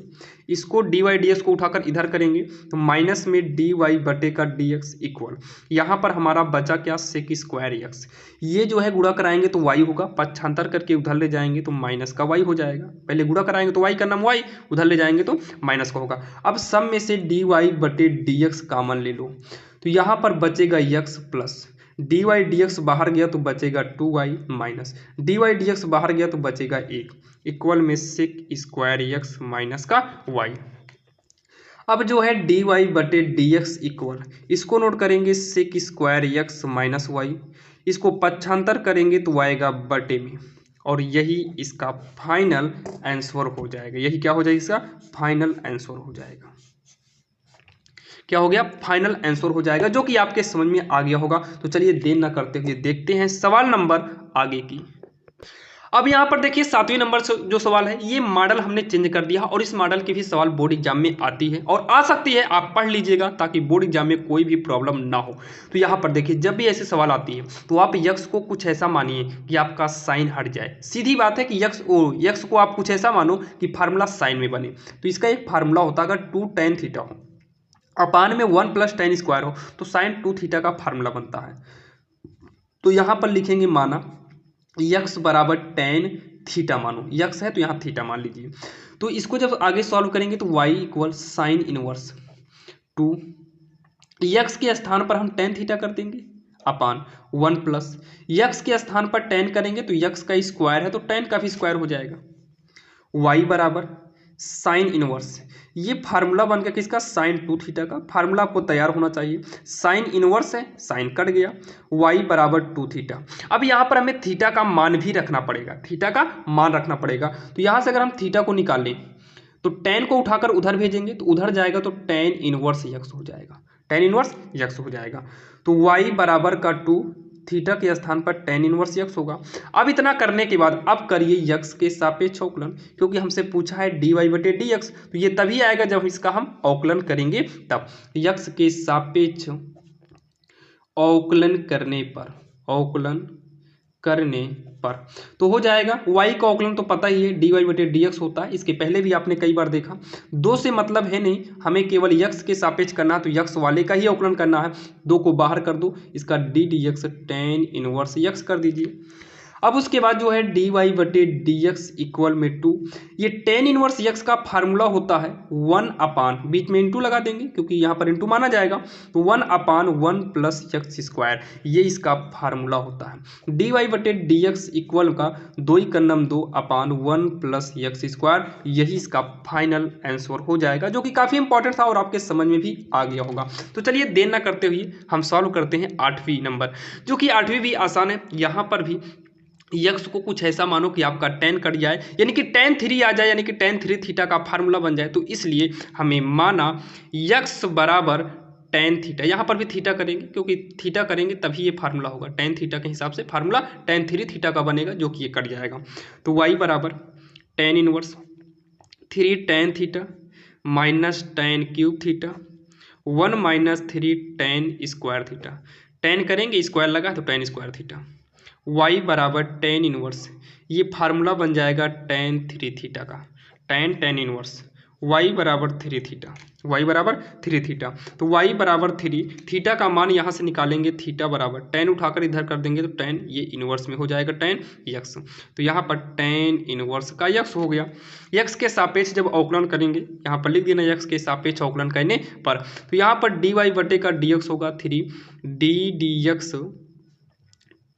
इसको dy dx को उठाकर इधर करेंगे तो माइनस में dy बटे का dx इक्वल, यहाँ पर हमारा बचा क्या सेक स्क्वायर x, ये जो है गुणा कराएंगे तो y होगा, पक्षांतर करके उधर ले जाएंगे तो माइनस का y हो जाएगा, पहले गुणा कराएंगे तो y का नाम y, उधर ले जाएंगे तो माइनस का होगा। अब सब में से dy बटे dx कॉमन ले लो तो यहाँ पर बचेगा x प्लस dy dx बाहर गया तो बचेगा 2y माइनस dy dx बाहर गया तो बचेगा 1 इक्वल में सेक स्क्वायर x माइनस का y। अब जो है dy बटे dx इक्वल, इसको नोट करेंगे sec square x minus y, इसको पक्षांतर करेंगे तो आएगा बटे में, और यही इसका फाइनल आंसर हो जाएगा। यही क्या हो जाएगा इसका फाइनल आंसर हो जाएगा, क्या हो गया फाइनल आंसर हो जाएगा, जो कि आपके समझ में आ गया होगा। तो चलिए देर ना करते हुए देखते हैं सवाल नंबर आगे की। अब यहाँ पर देखिए 7वें नंबर से जो सवाल है ये मॉडल हमने चेंज कर दिया, और इस मॉडल की भी सवाल बोर्ड एग्जाम में आती है और आ सकती है, आप पढ़ लीजिएगा ताकि बोर्ड एग्जाम में कोई भी प्रॉब्लम ना हो। तो यहाँ पर देखिए जब भी ऐसे सवाल आती है तो आप यक्स को कुछ ऐसा मानिए कि आपका साइन हट जाए, सीधी बात है कि यक्स को आप कुछ ऐसा मानो कि फार्मूला साइन में बने। तो इसका एक फार्मूला होता है, अगर 2 tan थीटा हो अपान में 1 प्लस tan स्क्वायर हो तो साइन 2 थीटा का फार्मूला बनता है। तो यहाँ पर लिखेंगे माना यक्स बराबर tan थीटा, मानो यक्स है तो यहाँ थीटा मान लीजिए। तो इसको जब आगे सॉल्व करेंगे तो y equal sine inverse 2, x के स्थान पर हम tan थीटा कर देंगे अपान 1 प्लस यक्स के स्थान पर tan करेंगे तो यक्स का स्क्वायर है तो tan का भी स्क्वायर हो जाएगा, y बराबर साइन इनवर्स, ये फार्मूला बन गया किसका साइन 2 थीटा का, फार्मूला आपको तैयार होना चाहिए, साइन इनवर्स है साइन कट गया, y बराबर 2 थीटा। अब यहाँ पर हमें थीटा का मान भी रखना पड़ेगा, थीटा का मान रखना पड़ेगा। तो यहाँ से अगर हम थीटा को निकाल लें तो tan को उठाकर उधर भेजेंगे तो उधर जाएगा तो tan इनवर्स यक्स हो जाएगा, tan इनवर्स यक्स हो जाएगा। तो y बराबर का 2 थीटा के स्थान पर tan इनवर्स यक्स होगा। अब इतना करने के बाद अब करिए यक्स के सापेक्ष अवकलन, क्योंकि हमसे पूछा है dy बटे dx, तो ये तभी आएगा जब इसका हम अवकलन करेंगे तब। यक्स के सापेक्ष अवकलन करने पर तो हो जाएगा y का अवकलन तो पता ही है dy बटे dx होता है, इसके पहले भी आपने कई बार देखा। 2 से मतलब है नहीं, हमें केवल x के सापेक्ष करना है तो x वाले का ही अवकलन करना है। 2 को बाहर कर दो, इसका d dx tan inverse x कर दीजिए। अब उसके बाद जो है dy बटे dx इक्वल में 2, ये tan इनवर्स x का फार्मूला होता है 1 अपान, बीच में इंटू लगा देंगे क्योंकि यहाँ पर इंटू माना जाएगा, तो 1 अपान 1 प्लस x स्क्वायर, ये इसका फार्मूला होता है। dy बटे dx इक्वल का 2 का नम 2 अपान 1 प्लस x स्क्वायर, यही इसका फाइनल आंसर हो जाएगा, जो कि काफ़ी इंपॉर्टेंट था और आपके समझ में भी आ गया होगा। तो चलिए देर ना करते हुए हम सॉल्व करते हैं 8वीं नंबर, जो कि 8वीं भी आसान है। यहाँ पर भी यक्स को कुछ ऐसा मानो कि आपका tan कट जाए, यानी कि tan 3 आ जाए, यानी कि tan 3 थीटा का फार्मूला बन जाए। तो इसलिए हमें माना यक्स बराबर tan थीटा, यहाँ पर भी थीटा करेंगे क्योंकि थीटा करेंगे तभी ये फार्मूला होगा, tan थीटा के हिसाब से फार्मूला tan 3 थीटा का बनेगा, जो कि ये कट जाएगा। तो y बराबर tan inverse 3 tan theta minus ten cube theta 1 minus 3 ten square theta. Ten करेंगे स्क्वायर लगा तो टेन स्क्वायर थीटा। y बराबर टेन इनवर्स, ये फार्मूला बन जाएगा टेन थ्री थीटा का। टेन इनवर्स y बराबर थ्री थीटा, y बराबर थ्री थीटा। तो y बराबर थ्री थीटा का मान यहाँ से निकालेंगे, थीटा बराबर टेन उठाकर इधर कर देंगे तो टेन ये इनवर्स में हो जाएगा टेन यक्स। तो यहाँ पर टेन इनवर्स का यक्स हो गया। यक्स के सापेक्ष जब अवकलन करेंगे, यहाँ पर लिख देना यक्स के सापेक्ष अवकलन करने पर, तो यहाँ पर डी वाई बटे का डी एक्स होगा three D x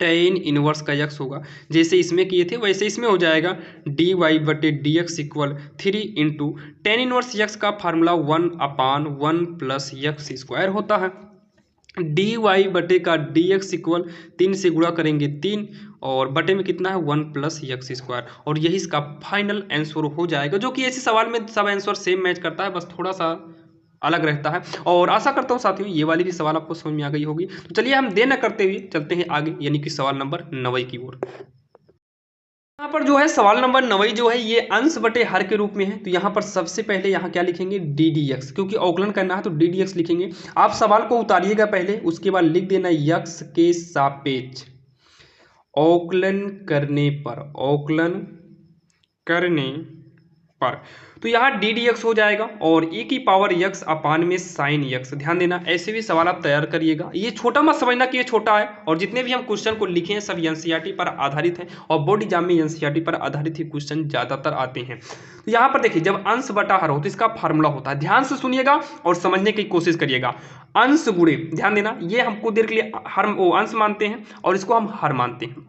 tan inverse का यक्स होगा। जैसे इसमें किए थे वैसे इसमें हो जाएगा डी वाई बटे d x equal three into tan inverse x का फार्मूला 1/1 प्लस यक्स स्क्वायर होता है। डी वाई बटे का डी एक्स इक्वल 3 से गुणा करेंगे 3 और बटे में कितना है 1 प्लस यक्स स्क्वायर, और यही इसका फाइनल आंसर हो जाएगा। जो कि ऐसे सवाल में सब आंसर सेम मैच करता है, बस थोड़ा सा अलग रहता है। और आशा करता हूँ साथियों ये वाली भी सवाल आपको समझ में आ गई होगी। तो चलिए हम देर न करते हुए चलते हैं आगे, यानी कि सवाल नंबर 9 की ओर। यहाँ पर जो है सवाल नंबर 9 जो है ये अंश बटे हर के रूप में है। तो यहाँ पर सबसे पहले यहाँ क्या लिखेंगे डी डी एक्स, क्योंकि अवकलन करना है तो डी डी एक्स लिखेंगे। आप सवाल को उतारिएगा पहले, उसके बाद लिख देना यक्स के सापेक्ष अवकलन करने पर, अवकलन करने पर। तो यहाँ डी डी एक्स हो जाएगा और e की पावर यक्स अपान में साइन यक्स। ध्यान देना ऐसे भी सवाल आप तैयार करिएगा, ये छोटा मत समझना कि ये छोटा है। और जितने भी हम क्वेश्चन को लिखे हैं सब एनसीईआरटी पर आधारित हैं और बोर्ड एग्जाम में एनसीईआरटी पर आधारित ही क्वेश्चन ज्यादातर आते हैं। तो यहाँ पर देखिए जब अंश बटा हर हो तो इसका फार्मूला होता है, ध्यान से सुनिएगा और समझने की कोशिश करिएगा। अंश गुणे, ध्यान देना ये हमको देर के लिए हर अंश मानते हैं और इसको हम हर मानते हैं।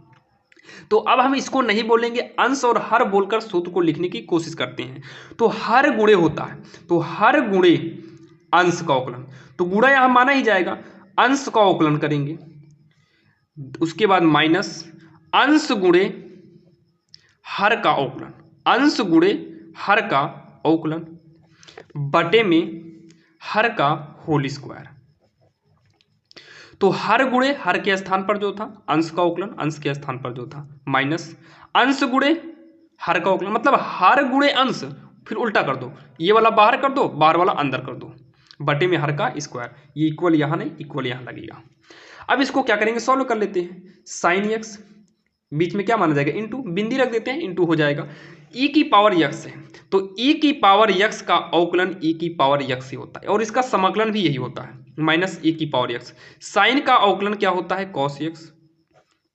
तो अब हम इसको नहीं बोलेंगे, अंश और हर बोलकर सूत्र को लिखने की कोशिश करते हैं। तो हर गुणे होता है, तो हर गुणे अंश का अवकलन, तो गुणा यहां माना ही जाएगा। अंश का अवकलन करेंगे, उसके बाद माइनस अंश गुणे हर का अवकलन, अंश गुणे हर का अवकलन बटे में हर का होल स्क्वायर। तो हर गुणे हर के स्थान पर जो था अंश का अवकलन, अंश के स्थान पर जो था माइनस अंश गुणे हर का अवकलन, मतलब हर गुणे अंश, फिर उल्टा कर दो, ये वाला बाहर कर दो, बाहर वाला अंदर कर दो, बटे में हर का स्क्वायर। ये इक्वल यहाँ नहीं, इक्वल यहाँ लगेगा। अब इसको क्या करेंगे, सॉल्व कर लेते हैं। साइन एक्स बीच में क्या माना जाएगा, इंटू, बिंदी रख देते हैं, इंटू हो जाएगा। ई की पावर यक्स है तो ई की पावर यक्स का अवकलन ई की पावर यक्स से होता है और इसका समाकलन भी यही होता है, माइनस ई की पावर यक्स। साइन का अवकलन क्या होता है, कॉस यक्स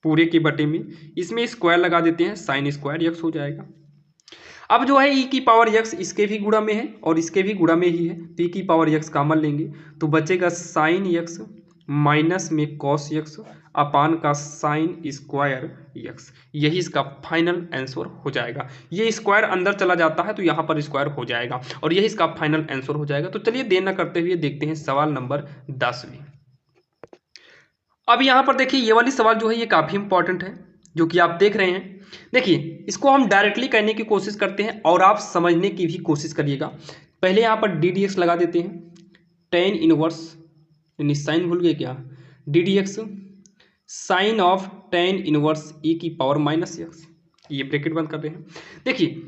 पूरे के बटे में, इसमें स्क्वायर लगा देते हैं, साइन स्क्वायर यक्स हो जाएगा। अब जो है ई की पावर यक्स इसके भी गुणा में है और इसके भी गुणा में ही है, तो ई की पावर यक्स कॉमन लेंगे तो बचेगा साइन यक्स माइनस में कॉस यक्स अपान का साइन स्क्वायर यक्स। यही इसका फाइनल आंसर हो जाएगा। ये स्क्वायर अंदर चला जाता है तो यहाँ पर स्क्वायर हो जाएगा और यही इसका फाइनल आंसर हो जाएगा। तो चलिए देर न करते हुए देखते हैं सवाल नंबर 10। अब यहाँ पर देखिए ये वाली सवाल जो है ये काफ़ी इंपॉर्टेंट है, जो कि आप देख रहे हैं। देखिए इसको हम डायरेक्टली करने की कोशिश करते हैं और आप समझने की भी कोशिश करिएगा। पहले यहाँ पर डी डी एक्स लगा देते हैं, टेन इनवर्स यानी साइन भूल गए क्या, d d x sine of tan inverse e की पावर माइनस यक्स, ये ब्रैकेट बंद कर रहे हैं। देखिए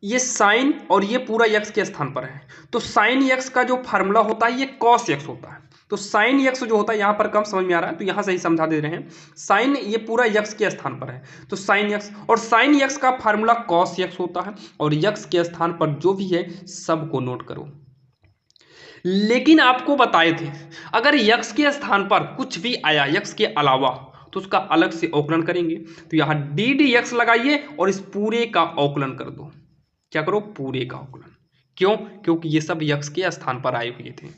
ये साइन और ये पूरा यक्स के स्थान पर है, तो साइन यक्स का जो फार्मूला होता है ये कॉस यक्स होता है। तो साइन यक्स जो होता है यहाँ पर कम समझ में आ रहा है तो यहाँ से ही समझा दे रहे हैं। साइन ये पूरा यक्स के स्थान पर है तो साइन यक्स, और साइन यक्स का फार्मूला कॉस यक्स होता है और यक्स के स्थान पर जो भी है सबको नोट करो। लेकिन आपको बताए थे अगर यक्स के स्थान पर कुछ भी आया यक्स के अलावा तो उसका अलग से अवकलन करेंगे। तो यहाँ डी डी एक्स लगाइए और इस पूरे का अवकलन कर दो। क्या करो, पूरे का अवकलन। क्यों, क्योंकि ये सब यक्स के स्थान पर आए हुए थे।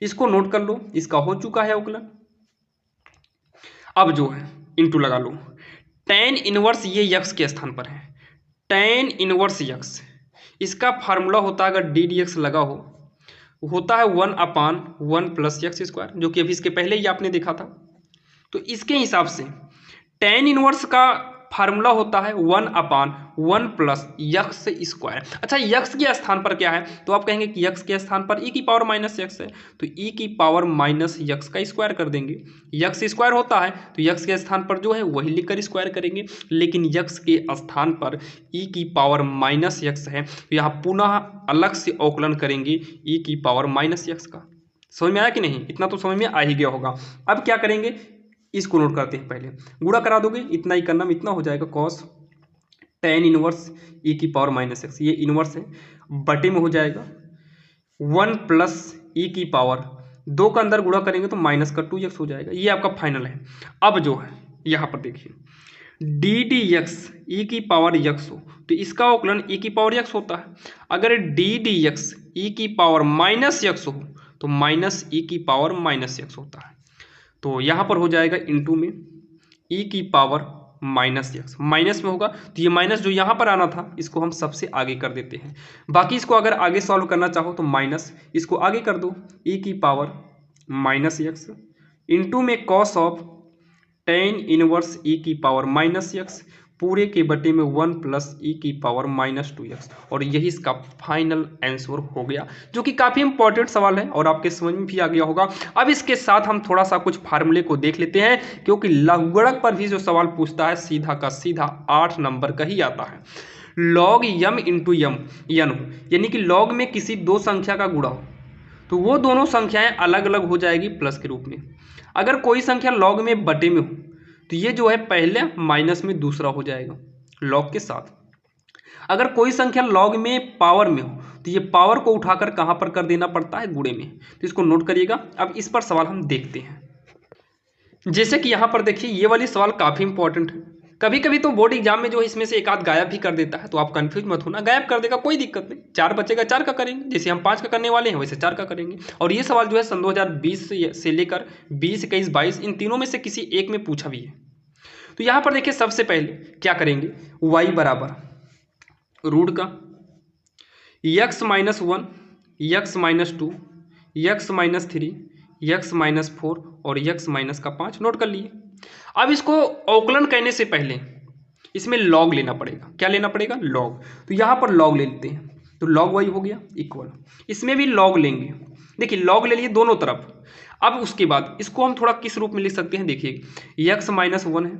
इसको नोट कर लो, इसका हो चुका है अवकलन। अब जो है इंटू लगा लो, टेन इनवर्स ये यक्स के स्थान पर है, टेन इनवर्स यक्स, इसका फार्मूला होता है अगर डी डी एक्स लगा हो होता है 1/1 प्लस यक्स स्क्वायर, जो कि अभी इसके पहले ही आपने देखा था। तो इसके हिसाब से टेन इनवर्स का फार्मूला होता है 1/1 प्लस यक्स स्क्वायर। अच्छा, यक्स के स्थान पर क्या है, तो आप कहेंगे कि यक्स के स्थान पर e की पावर माइनस यक्स है, तो e की पावर माइनस यक्स का स्क्वायर कर देंगे। यक्स स्क्वायर होता है तो यक्स के स्थान पर जो है वही लिखकर स्क्वायर करेंगे, लेकिन यक्स के स्थान पर e की पावर माइनस यक्स है, तो यहाँ पुनः अलग से अवकलन करेंगे e की पावर माइनस यक्स का। समझ में आया कि नहीं? इतना तो समझ में आ ही गया होगा। अब क्या करेंगे, इसको नोट करते हैं। पहले गुणा करा दोगे, इतना ही करना, इतना हो जाएगा कॉस tan इनवर्स e की पावर माइनस एक्स, ये इनवर्स है, बटे में हो जाएगा 1 प्लस e की पावर 2 का अंदर गुणा करेंगे तो माइनस का 2x हो जाएगा। ये आपका फाइनल है। अब जो है यहाँ पर देखिए डी डी एक्स ई की पावर यक्स हो तो इसका अवकलन e की पावर यक्स होता है। अगर डी डी एक्स ई की पावर माइनस यक्स हो तो माइनस e की पावर माइनस यक्स होता है। तो यहाँ पर हो जाएगा इंटू में e की पावर माइनस यक्स, माइनस में होगा तो ये माइनस जो यहाँ पर आना था इसको हम सबसे आगे कर देते हैं। बाकी इसको अगर आगे सॉल्व करना चाहो तो माइनस इसको आगे कर दो, e की पावर माइनस यक्स इंटू में cos of tan inverse e की पावर माइनस यक्स पूरे के बटे में 1 प्लस e की पावर माइनस 2x, और यही इसका फाइनल आंसर हो गया, जो कि काफ़ी इंपॉर्टेंट सवाल है और आपके समझ में भी आ गया होगा। अब इसके साथ हम थोड़ा सा कुछ फार्मूले को देख लेते हैं, क्योंकि लघुगणक पर भी जो सवाल पूछता है सीधा का सीधा 8 नंबर का ही आता है। लॉग यम इंटू यम यन हो, यानी कि लॉग में किसी दो संख्या का गुणा हो तो वो दोनों संख्याएं अलग अलग हो जाएगी प्लस के रूप में। अगर कोई संख्या लॉग में बटे में हो तो ये जो है पहले माइनस में दूसरा हो जाएगा लॉग के साथ। अगर कोई संख्या लॉग में पावर में हो तो ये पावर को उठाकर कहाँ पर कर देना पड़ता है, गुणे में। तो इसको नोट करिएगा। अब इस पर सवाल हम देखते हैं। जैसे कि यहाँ पर देखिए ये वाली सवाल काफ़ी इंपॉर्टेंट है। कभी कभी तो बोर्ड एग्जाम में जो है इसमें से एक आध गायब भी कर देता है, तो आप कंफ्यूज मत होना, गायब कर देगा कोई दिक्कत नहीं, 4 बचेगा 4 का करेंगे, जैसे हम 5 का करने वाले हैं वैसे 4 का करेंगे। और ये सवाल जो है सन 2020 से लेकर 20, 21, 22 इन तीनों में से किसी एक में पूछा भी है। तो यहाँ पर देखिए सबसे पहले क्या करेंगे, y बराबर रूट का x minus 1, x minus 2, x minus 3, x minus 4 और x माइनस का 5 नोट कर लिए। अब इसको अवकलन करने से पहले इसमें लॉग लेना पड़ेगा। क्या लेना पड़ेगा, लॉग। तो यहाँ पर लॉग ले लेते हैं, तो लॉग y हो गया इक्वल, इसमें भी लॉग लेंगे। देखिए लॉग ले लिए दोनों तरफ। अब उसके बाद इसको हम थोड़ा किस रूप में लिख सकते हैं, देखिए x माइनस 1 है,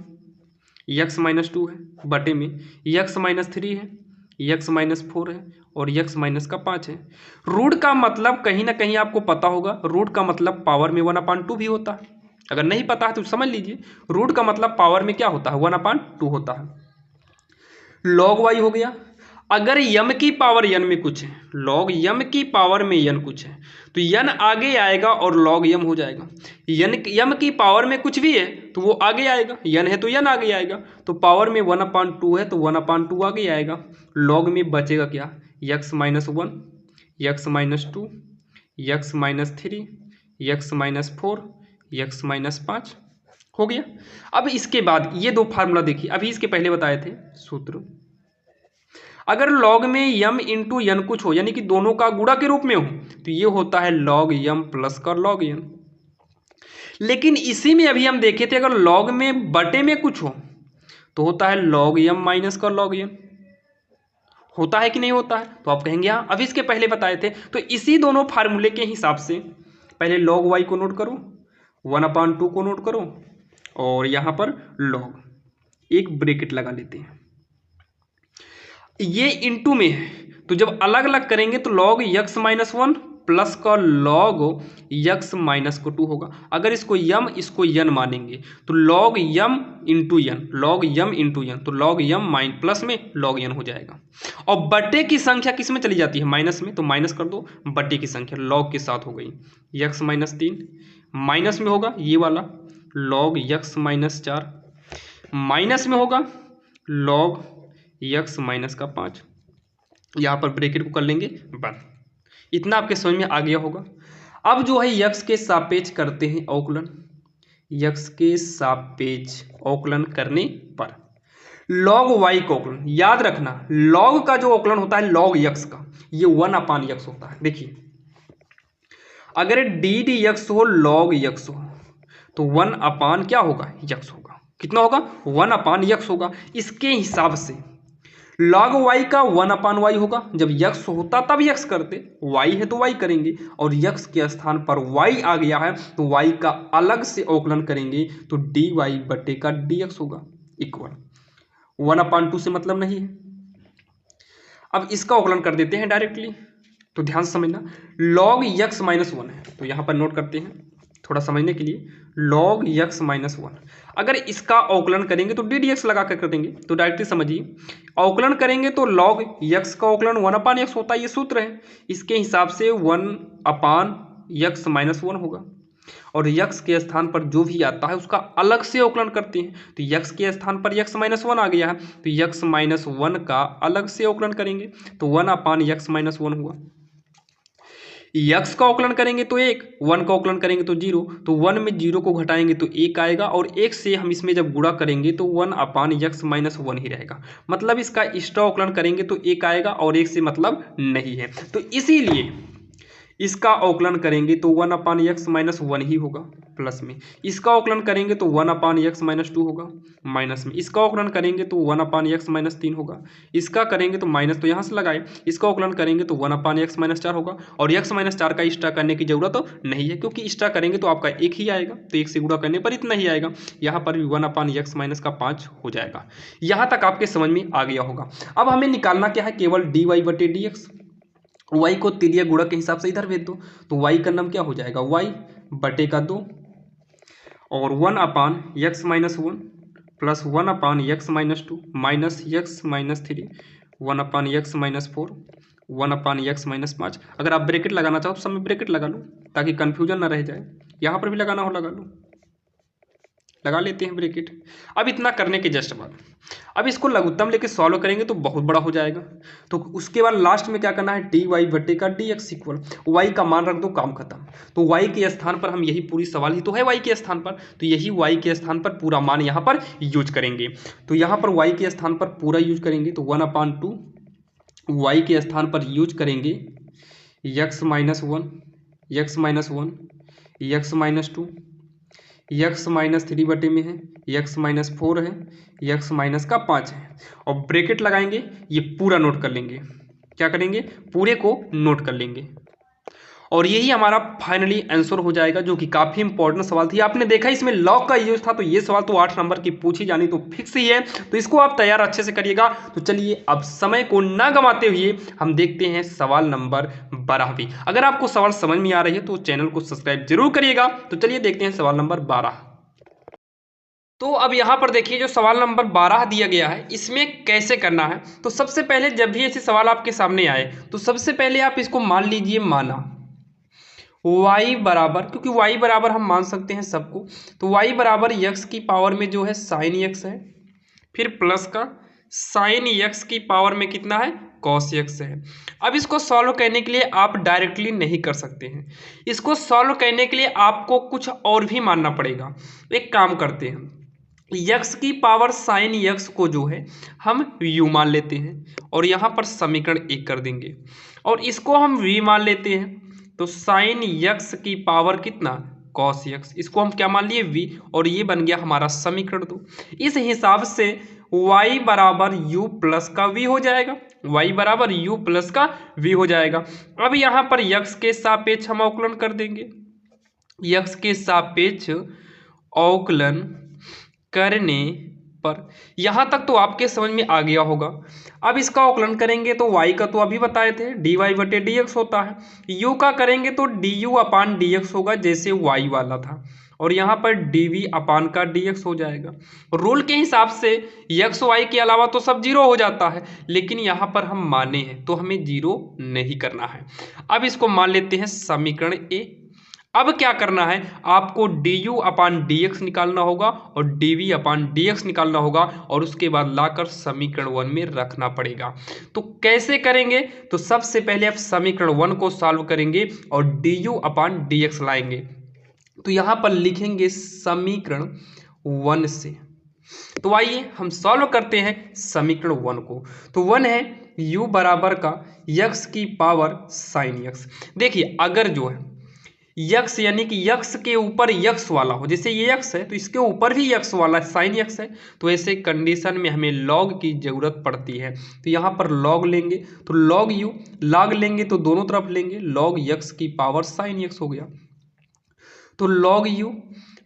x माइनस 2 है, बटे में x माइनस 3 है, x माइनस 4 है और x माइनस का 5 है। रूट का मतलब कहीं ना कहीं आपको पता होगा, रूट का मतलब पावर में 1/2 भी होता है। अगर नहीं पता है तो समझ लीजिए, रूट का मतलब पावर में क्या होता है, 1/2 होता है। लॉग y हो गया। अगर यम की पावर n में कुछ है, लॉग यम की पावर में n कुछ है तो n आगे आएगा और लॉग यम हो जाएगा। यम की पावर में कुछ भी है तो वो आगे आएगा, n है तो n आगे आएगा। तो पावर में 1/2 है तो 1/2 आगे आएगा। लॉग में बचेगा क्या, x minus 1, x minus 2, x minus 3, x minus 4, x minus 5 हो गया। अब इसके बाद ये दो फार्मूला देखिए, अभी इसके पहले बताए थे सूत्र। अगर लॉग में यम इंटू यन कुछ हो, यानी कि दोनों का गुणा के रूप में हो, तो ये होता है लॉग यम प्लस का लॉग यन। लेकिन इसी में अभी हम देखे थे अगर लॉग में बटे में कुछ हो तो होता है लॉग यम माइनस का लॉग यन। होता है कि नहीं होता है, तो आप कहेंगे हाँ, अभी इसके पहले बताए थे। तो इसी दोनों फार्मूले के हिसाब से पहले लॉग वाई को नोट करो, 1/2 को नोट करो और यहाँ पर लॉग एक ब्रैकेट लगा लेते हैं। ये इंटू में है तो जब अलग अलग करेंगे तो लॉग x माइनस 1 प्लस का लॉग x माइनस को 2 होगा। अगर इसको यम इसको यन मानेंगे तो लॉग यम इंटू यन, लॉग यम इंटू यन, तो लॉग यम माइन प्लस में लॉग यन हो जाएगा। और बटे की संख्या किस में चली जाती है, माइनस में, तो माइनस कर दो, बटे की संख्या लॉग के साथ हो गई x माइनस 3, माइनस में होगा ये वाला लॉग x माइनस 4, माइनस में होगा लॉग x माइनस का 5। यहाँ पर ब्रैकेट को कर लेंगे बंद। इतना आपके समझ में आ गया होगा। अब जो है x के सापेक्ष करते हैं अवकलन। x के सापेक्ष अवकलन करने पर log y का अवकलन, याद रखना log का जो अवकलन होता है log x का, ये 1/x होता है। देखिए अगर डी डी एक्स हो log x हो तो 1 अपान क्या होगा, x होगा। कितना होगा 1/x होगा। इसके हिसाब से log y का 1/y होगा। जब x होता तब x करते, y है तो y करेंगे, और x के स्थान पर y आ गया है तो y का अलग से अवकलन करेंगे तो dy बटे का dx होगा इक्वल 1/2 से मतलब नहीं है। अब इसका अवकलन कर देते हैं डायरेक्टली, तो ध्यान से समझना। log x माइनस 1 है तो यहाँ पर नोट करते हैं थोड़ा समझने के लिए। log x माइनस 1 अगर इसका अवकलन करेंगे तो ddx लगा कर देंगे, तो डायरेक्टली समझिए। अवकलन करेंगे तो log x का अवकलन 1/x होता है, ये सूत्र है। इसके हिसाब से 1/x माइनस 1 होगा, और x के स्थान पर जो भी आता है उसका अलग से अवकलन करते हैं। तो x के स्थान पर x माइनस 1 आ गया है तो x माइनस 1 का अलग से अवकलन करेंगे तो 1/x माइनस 1 हुआ। x का अवकलन करेंगे तो 1, 1 का अवकलन करेंगे तो 0, तो 1 में 0 को घटाएंगे तो 1 आएगा, और 1 से हम इसमें जब गुणा करेंगे तो 1/x माइनस 1 ही रहेगा। मतलब इसका एक्स्ट्रा अवकलन करेंगे तो 1 आएगा, और 1 से मतलब नहीं है, तो इसीलिए इसका अवकलन करेंगे तो 1/x माइनस 1 ही होगा प्लस में। इसका अवकलन करेंगे तो 1/x माइनस 2 होगा माइनस में। इसका अवकलन करेंगे तो 1/x माइनस 3 होगा। इसका करेंगे तो माइनस तो यहाँ से लगाए, इसका अवकलन करेंगे तो 1/x माइनस 4 होगा, और x माइनस 4 का एक्स्ट्रा करने की जरूरत तो नहीं है, क्योंकि एक्स्ट्रा करेंगे तो आपका 1 ही आएगा, तो 1 से गुणा करने पर इतना ही आएगा। यहाँ पर भी 1/x माइनस का 5 हो जाएगा। यहाँ तक आपके समझ में आ गया होगा। अब हमें निकालना क्या है, केवल dy बटे dx। y को तिर्यक गुणक के हिसाब से इधर भेज दो, तो y का नाम क्या हो जाएगा y बटे का 2, और 1/x minus 1 plus 1/x minus 2 minus x minus 3 1/x minus 4 1/x minus 5। अगर आप ब्रैकेट लगाना चाहो तो सब में ब्रैकेट लगा लो ताकि कन्फ्यूजन ना रह जाए। यहाँ पर भी लगाना हो लगा लो, लगा लेते हैं ब्रैकेट। अब इतना करने के जस्ट बाद अब इसको लघुत्तम लेके सॉल्व करेंगे तो बहुत बड़ा हो जाएगा। तो उसके बाद लास्ट में क्या करना है, dy बटे का dx इक्वल y का मान रख दो, काम खत्म। तो y के स्थान पर हम यही पूरी सवाल ही तो है y के स्थान पर, तो यही y के स्थान पर पूरा मान यहाँ पर यूज करेंगे। तो यहाँ पर y के स्थान पर पूरा यूज करेंगे तो 1/2 y के स्थान पर यूज करेंगे x minus 1 x minus 1 x minus 2 x minus 3 बटे में है, x माइनस 4 है, x माइनस का 5 है, और ब्रैकेट लगाएंगे। ये पूरा नोट कर लेंगे, क्या करेंगे, पूरे को नोट कर लेंगे, और यही हमारा फाइनली आंसर हो जाएगा, जो कि काफ़ी इंपॉर्टेंट सवाल थी। आपने देखा इसमें लॉग का यूज था, तो ये सवाल तो 8 नंबर की पूछी जानी तो फिक्स ही है, तो इसको आप तैयार अच्छे से करिएगा। तो चलिए अब समय को ना गंवाते हुए हम देखते हैं सवाल नंबर 12। अगर आपको सवाल समझ में आ रही है तो चैनल को सब्सक्राइब जरूर करिएगा। तो चलिए देखते हैं सवाल नंबर 12। तो अब यहाँ पर देखिए जो सवाल नंबर 12 दिया गया है, इसमें कैसे करना है। तो सबसे पहले जब भी ऐसे सवाल आपके सामने आए तो सबसे पहले आप इसको मान लीजिए माना y बराबर, क्योंकि y बराबर हम मान सकते हैं सबको, तो y बराबर x की पावर में जो है साइन x है, फिर प्लस का साइन x की पावर में कितना है, कॉस x है। अब इसको सॉल्व करने के लिए आप डायरेक्टली नहीं कर सकते हैं, इसको सॉल्व करने के लिए आपको कुछ और भी मानना पड़ेगा। एक काम करते हैं, x की पावर साइन x को जो है हम u मान लेते हैं, और यहाँ पर समीकरण 1 कर देंगे, और इसको हम v मान लेते हैं, तो साइन x की पावर कितना, कॉस x, इसको हम क्या मान लिए v, और ये बन गया हमारा समीकरण 2। इस हिसाब से y बराबर u प्लस का v हो जाएगा, y बराबर u प्लस का v हो जाएगा। अब यहाँ पर x के सापेक्ष हम अवकलन कर देंगे, x के सापेक्ष अवकलन करने पर यहाँ तक तो आपके समझ में आ गया होगा। अब इसका अवकलन करेंगे तो y का तो अभी बताए थे dy बटे dx होता है, u का करेंगे तो du अपान dx होगा जैसे y वाला था, और यहाँ पर dv अपान का dx हो जाएगा। रूल के हिसाब से x y के अलावा तो सब जीरो हो जाता है, लेकिन यहाँ पर हम माने हैं तो हमें जीरो नहीं करना है। अब इसको मान लेते हैं समीकरण a। अब क्या करना है, आपको du अपान dx निकालना होगा और dv अपान dx निकालना होगा, और उसके बाद लाकर समीकरण 1 में रखना पड़ेगा। तो कैसे करेंगे, तो सबसे पहले आप समीकरण 1 को सॉल्व करेंगे और du अपान dx लाएंगे। तो यहाँ पर लिखेंगे समीकरण 1 से। तो आइए हम सॉल्व करते हैं समीकरण 1 को। तो 1 है u बराबर का x की पावर साइन x। देखिए अगर जो है यक्स यानी कि यक्स के ऊपर यक्स वाला हो, जैसे ये यक्स है तो इसके ऊपर भी यक्स वाला साइन यक्स है, तो ऐसे कंडीशन में हमें लॉग की जरूरत पड़ती है। तो यहाँ पर लॉग लेंगे तो लॉग यू, लॉग लेंगे तो दोनों तरफ लेंगे, लॉग यक्स की पावर साइन यक्स हो गया। तो लॉग यू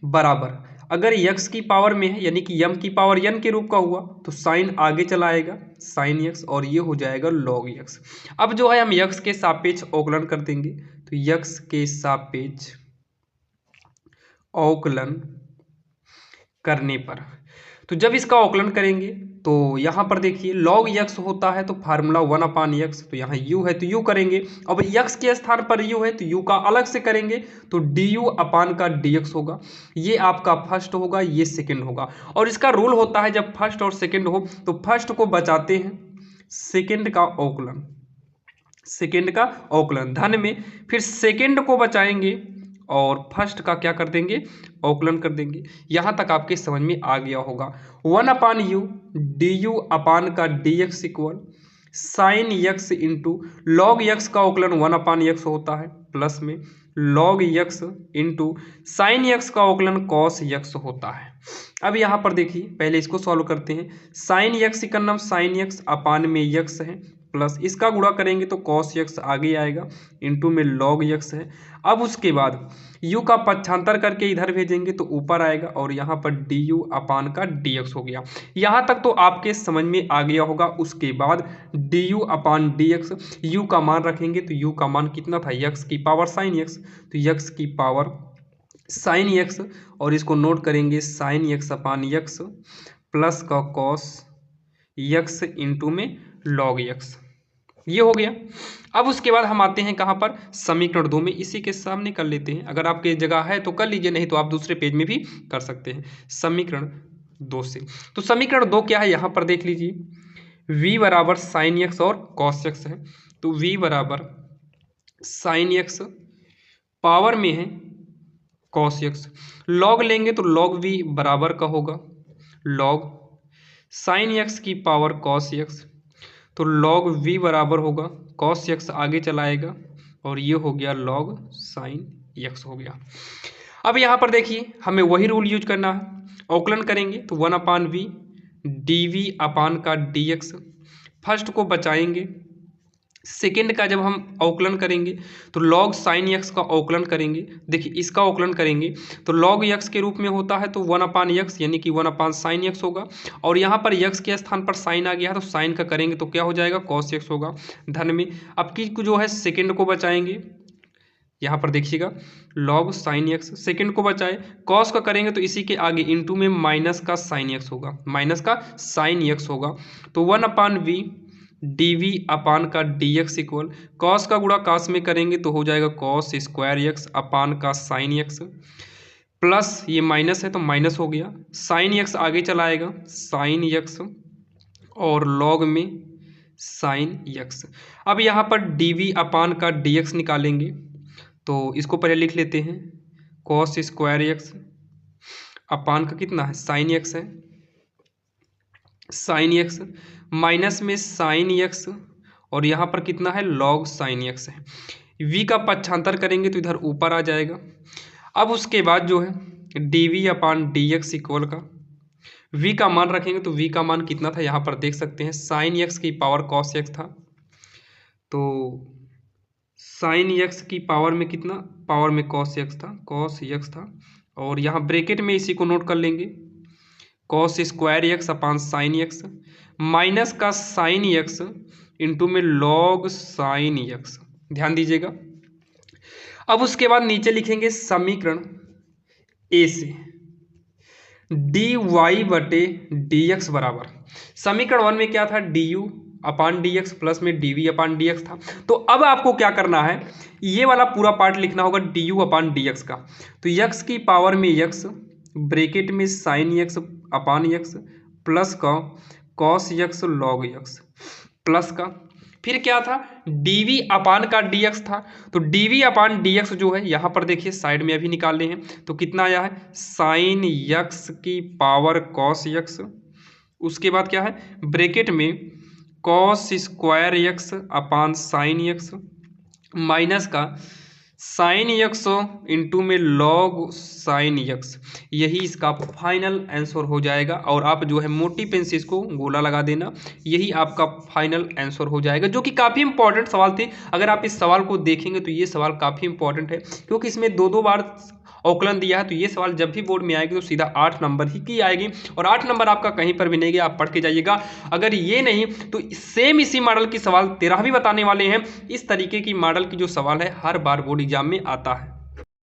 बराबर, अगर यक्स की पावर में है यानी कि यम की पावर यन के रूप का हुआ तो साइन आगे चला आएगा साइन यक्स, और ये हो जाएगा लॉग यक्स। अब जो है हम यक्स के सापेक्ष अवकलन कर देंगे, तो यक्स के सापेक्ष अवकलन करने पर, तो जब इसका अवकलन करेंगे तो यहाँ पर देखिए लॉग यक्स होता है तो फार्मूला 1/x, तो यहाँ u है तो u करेंगे। अब यक्स के स्थान पर u है तो u का अलग से करेंगे, तो du/dx होगा। ये आपका फर्स्ट होगा, ये सेकंड होगा। और इसका रूल होता है जब फर्स्ट और सेकंड हो तो फर्स्ट को बचाते हैं, सेकंड का अवकलन, सेकंड का अवकलन धन में, फिर सेकंड को बचाएंगे और फर्स्ट का क्या कर देंगे, अवकलन कर देंगे। यहां तक आपके समझ में आ गया होगा। 1/u du/dx equal sign x into log x का अवकलन 1/x होता है, प्लस में log x into sine x का अवकलन कॉस यक्स होता है। अब यहाँ पर देखिए पहले इसको सॉल्व करते हैं। साइन यक्स का नाम साइन यक्स अपान में यक्स है, प्लस इसका गुणा करेंगे तो कॉस यक्स आगे आएगा, इंटू में लॉग यक्स है। अब उसके बाद u का पक्षांतर करके इधर भेजेंगे तो ऊपर आएगा, और यहाँ पर du/dx हो गया। यहाँ तक तो आपके समझ में आ गया होगा। उसके बाद du/dx, u का मान रखेंगे तो u का मान कितना था, x की पावर साइन x, तो x की पावर साइन x, और इसको नोट करेंगे साइन x/x प्लस का कॉस x इंटू में लॉग x, ये हो गया। अब उसके बाद हम आते हैं कहाँ पर, समीकरण 2 में। इसी के सामने कर लेते हैं, अगर आपके जगह है तो कर लीजिए, नहीं तो आप दूसरे पेज में भी कर सकते हैं समीकरण 2 से। तो समीकरण 2 क्या है यहाँ पर देख लीजिए, v बराबर साइन एक्स और कॉस एक्स है, तो v बराबर साइन एक्स पावर में है कॉस एक्स, लॉग लेंगे तो लॉग v बराबर का होगा लॉग साइन एक्स की पावर कॉस एक्स, तो लॉग v बराबर होगा कॉस एक्स आगे चलाएगा, और ये हो गया लॉग साइन एक्स हो गया। अब यहाँ पर देखिए हमें वही रूल यूज करना है, अवकलन करेंगे तो 1/v dv/dx, फर्स्ट को बचाएंगे, सेकेंड का जब हम अवकलन करेंगे तो लॉग साइन एक्स का अवकलन करेंगे। देखिए इसका अवकलन करेंगे तो लॉग एक्स के रूप में होता है तो 1/x यानी कि 1/sin x होगा, और यहाँ पर x के स्थान पर साइन आ गया है तो साइन का करेंगे तो क्या हो जाएगा, cos x होगा धन में। अब की जो है सेकेंड को बचाएंगे, यहाँ पर देखिएगा लॉग साइन एक्स, सेकेंड को बचाए, कॉस का करेंगे तो इसी के आगे इंटू में माइनस का साइन एक्स होगा, माइनस का साइन एक्स होगा, तो 1/v dv/dx इक्वल कॉस का गुणा कास में करेंगे तो हो जाएगा कॉस स्क्वायर एक्स अपान का साइन एक्स, प्लस ये माइनस है तो माइनस हो गया, साइन एक्स आगे चलाएगा साइन एक्स और लॉग में साइन एक्स। अब यहाँ पर dv/dx निकालेंगे तो इसको पहले लिख लेते हैं, कॉस स्क्वायर एक्स अपान का कितना है साइन एक्स है, साइन एक्स माइनस में साइन एक्स, और यहाँ पर कितना है लॉग साइन एक्स है। v का पक्षांतर करेंगे तो इधर ऊपर आ जाएगा। अब उसके बाद जो है dv/dx इक्वल का v का मान रखेंगे तो v का मान कितना था, यहाँ पर देख सकते हैं साइन एक्स की पावर कॉस एक्स था, तो साइन एक्स की पावर में कितना, पावर में कॉस एक्स था, कॉस एक्स था, और यहाँ ब्रैकेट में इसी को नोट कर लेंगे कॉस स्क्वायर एक्स अपान साइन एक्स माइनस का साइन एक्स इंटू में लॉग साइन एक्स, ध्यान दीजिएगा। अब उसके बाद नीचे लिखेंगे समीकरण ए से dy/dx बराबर, समीकरण 1 में क्या था du/dx प्लस में dv/dx था, तो अब आपको क्या करना है, ये वाला पूरा पार्ट लिखना होगा du/dx का, तो x की पावर में x ब्रैकेट में साइन x अपान x प्लस का cos x log x plus का, फिर क्या था dv/dx था, तो dv/dx जो है यहाँ पर देखिए साइड में अभी निकाल रहे हैं तो कितना आया है साइन x की पावर कॉस x, उसके बाद क्या है ब्रैकेट में कॉस स्क्वायर x अपान साइन x माइनस का साइन यक्स इंटू में लॉग साइन यक्स, यही इसका फाइनल आंसर हो जाएगा। और आप जो है मोटी पेन से इसको गोला लगा देना, यही आपका फाइनल आंसर हो जाएगा, जो कि काफ़ी इंपॉर्टेंट सवाल थे। अगर आप इस सवाल को देखेंगे तो ये सवाल काफ़ी इंपॉर्टेंट है, क्योंकि इसमें दो दो बार अवकलन दिया है। तो ये सवाल जब भी बोर्ड में आएगी तो सीधा 8 नंबर ही की आएगी, और 8 नंबर आपका कहीं पर भी नहीं गया, आप पढ़ के जाइएगा। अगर ये नहीं तो सेम इसी मॉडल की सवाल 13 भी बताने वाले हैं। इस तरीके की मॉडल की जो सवाल है हर बार बोर्ड एग्जाम में आता है।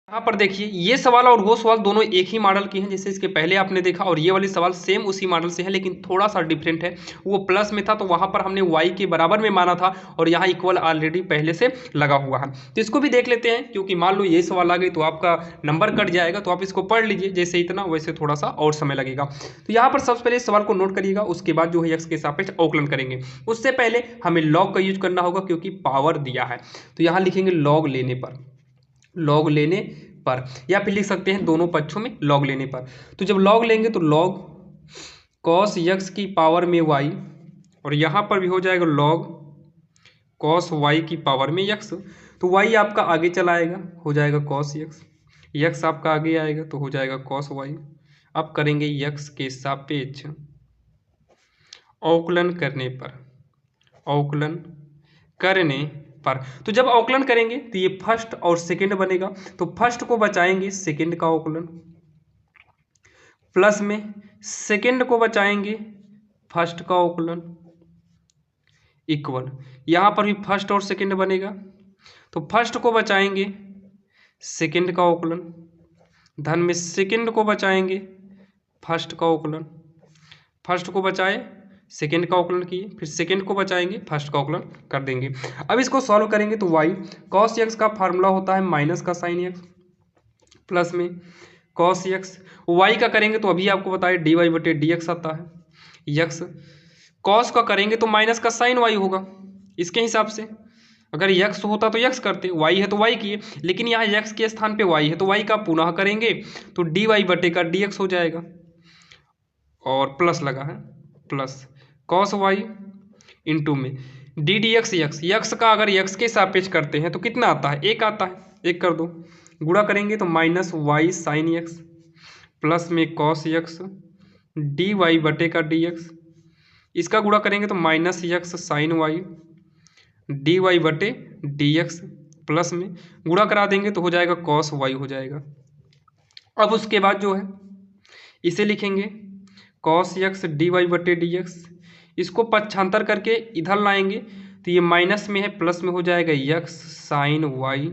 यहाँ पर देखिए ये सवाल और वो सवाल दोनों एक ही मॉडल की हैं, जैसे इसके पहले आपने देखा, और ये वाली सवाल सेम उसी मॉडल से है, लेकिन थोड़ा सा डिफरेंट है। वो प्लस में था तो वहाँ पर हमने y के बराबर में माना था, और यहाँ इक्वल ऑलरेडी पहले से लगा हुआ है। तो इसको भी देख लेते हैं, क्योंकि मान लो ये सवाल आ गई तो आपका नंबर कट जाएगा। तो आप इसको पढ़ लीजिए, जैसे इतना वैसे थोड़ा सा और समय लगेगा। तो यहाँ पर सबसे पहले इस सवाल को नोट करिएगा, उसके बाद जो है x के सापेक्ष अवकलन करेंगे। उससे पहले हमें लॉग का यूज करना होगा, क्योंकि पावर दिया है। तो यहाँ लिखेंगे लॉग लेने पर, लॉग लेने पर, या फिर लिख सकते हैं दोनों पक्षों में लॉग लेने पर। तो जब लॉग लेंगे तो लॉग कॉस यक्स की पावर में y, और यहाँ पर भी हो जाएगा लॉग कॉस y की पावर में यक्स। तो y आपका आगे चला आएगा, हो जाएगा कॉस यक्स, यक्स आपका आगे आएगा तो हो जाएगा कॉस y। अब करेंगे यक्स के सापेक्ष अवकलन करने पर, अवकलन करने पर। तो जब अवकलन करेंगे तो ये फर्स्ट और सेकंड बनेगा, तो फर्स्ट को बचाएंगे सेकंड का अवकलन, प्लस में सेकंड को बचाएंगे फर्स्ट का अवकलन, इक्वल यहाँ पर भी फर्स्ट और सेकंड बनेगा, तो फर्स्ट को बचाएंगे सेकंड का अवकलन, धन में सेकंड को बचाएंगे फर्स्ट का अवकलन, फर्स्ट को बचाए सेकेंड का अवकलन किए, फिर सेकेंड को बचाएंगे फर्स्ट का अवकलन कर देंगे। अब इसको सॉल्व करेंगे तो y cos x का फार्मूला होता है माइनस का साइन x, प्लस में cos x, y का करेंगे तो अभी आपको बताया dy बटे dx आता है, x cos का करेंगे तो माइनस का साइन y होगा। इसके हिसाब से अगर x होता तो x करते, y है तो y किए, लेकिन यहाँ x के स्थान पे y है तो y का पुनः करेंगे तो dy बटे का dx हो जाएगा, और प्लस लगा है, प्लस कॉस वाई इंटू में D d x x, x का अगर यक्स के सापेक्ष करते हैं तो कितना आता है, एक आता है, एक कर दो, गुणा करेंगे तो minus y sine x, plus में कॉस यक्स डी वाई बटे का डी एक्स, इसका गुणा करेंगे तो minus x sine y d y बटे डी एक्स, प्लस में गुणा करा देंगे तो हो जाएगा कॉस वाई हो जाएगा। अब उसके बाद जो है इसे लिखेंगे कॉस यक्स डी वाई बटे डी एक्स, इसको पक्षांतर करके इधर लाएंगे तो ये माइनस में है, प्लस में हो जाएगा x sine y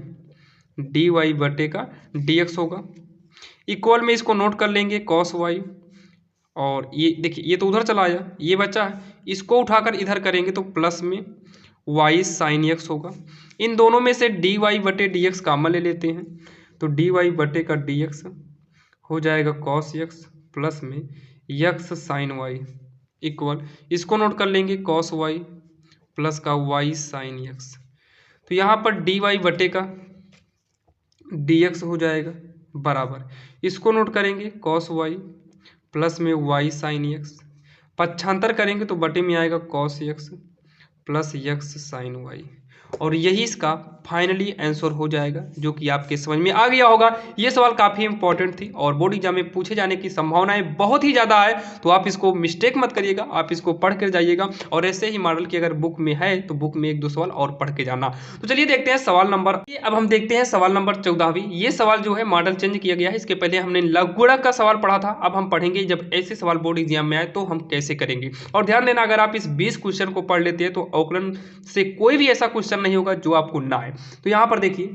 d y बटे का डी एक्स होगा, इक्वल में इसको नोट कर लेंगे कॉस वाई, और ये देखिए ये तो उधर चला आया, ये बचा है, इसको उठाकर इधर करेंगे तो प्लस में वाई साइन एक्स होगा। इन दोनों में से डी वाई बटे डी एक्स कॉमन ले लेते हैं, तो डी वाई बटे का डी एक्स हो जाएगा कॉस एक्स, प्लस में यक्स साइन वाई, इक्वल इसको नोट कर लेंगे कॉस वाई प्लस का वाई साइन एक्स। तो यहाँ पर डी वाई बटे का डी एक्स हो जाएगा बराबर, इसको नोट करेंगे कॉस वाई प्लस में वाई साइन एक्स, पक्षांतर करेंगे तो बटे में आएगा cos x plus x sine y, और यही इसका फाइनली आंसर हो जाएगा, जो कि आपके समझ में आ गया होगा। ये सवाल काफ़ी इंपॉर्टेंट थी और बोर्ड एग्जाम में पूछे जाने की संभावनाएं बहुत ही ज़्यादा है, तो आप इसको मिस्टेक मत करिएगा, आप इसको पढ़ कर जाइएगा। और ऐसे ही मॉडल की अगर बुक में है तो बुक में एक दो सवाल और पढ़ के जाना। तो चलिए देखते हैं सवाल नंबर, अब हम देखते हैं सवाल नंबर 14। ये सवाल जो है मॉडल चेंज किया गया है, इसके पहले हमने लघुगणक का सवाल पढ़ा था, अब हम पढ़ेंगे जब ऐसे सवाल बोर्ड एग्जाम में आए तो हम कैसे करेंगे। और ध्यान देना, अगर आप इस 20 क्वेश्चन को पढ़ लेते हैं तो अवकलन से कोई भी ऐसा क्वेश्चन नहीं होगा जो आपको ना आए। तो यहाँ पर देखिए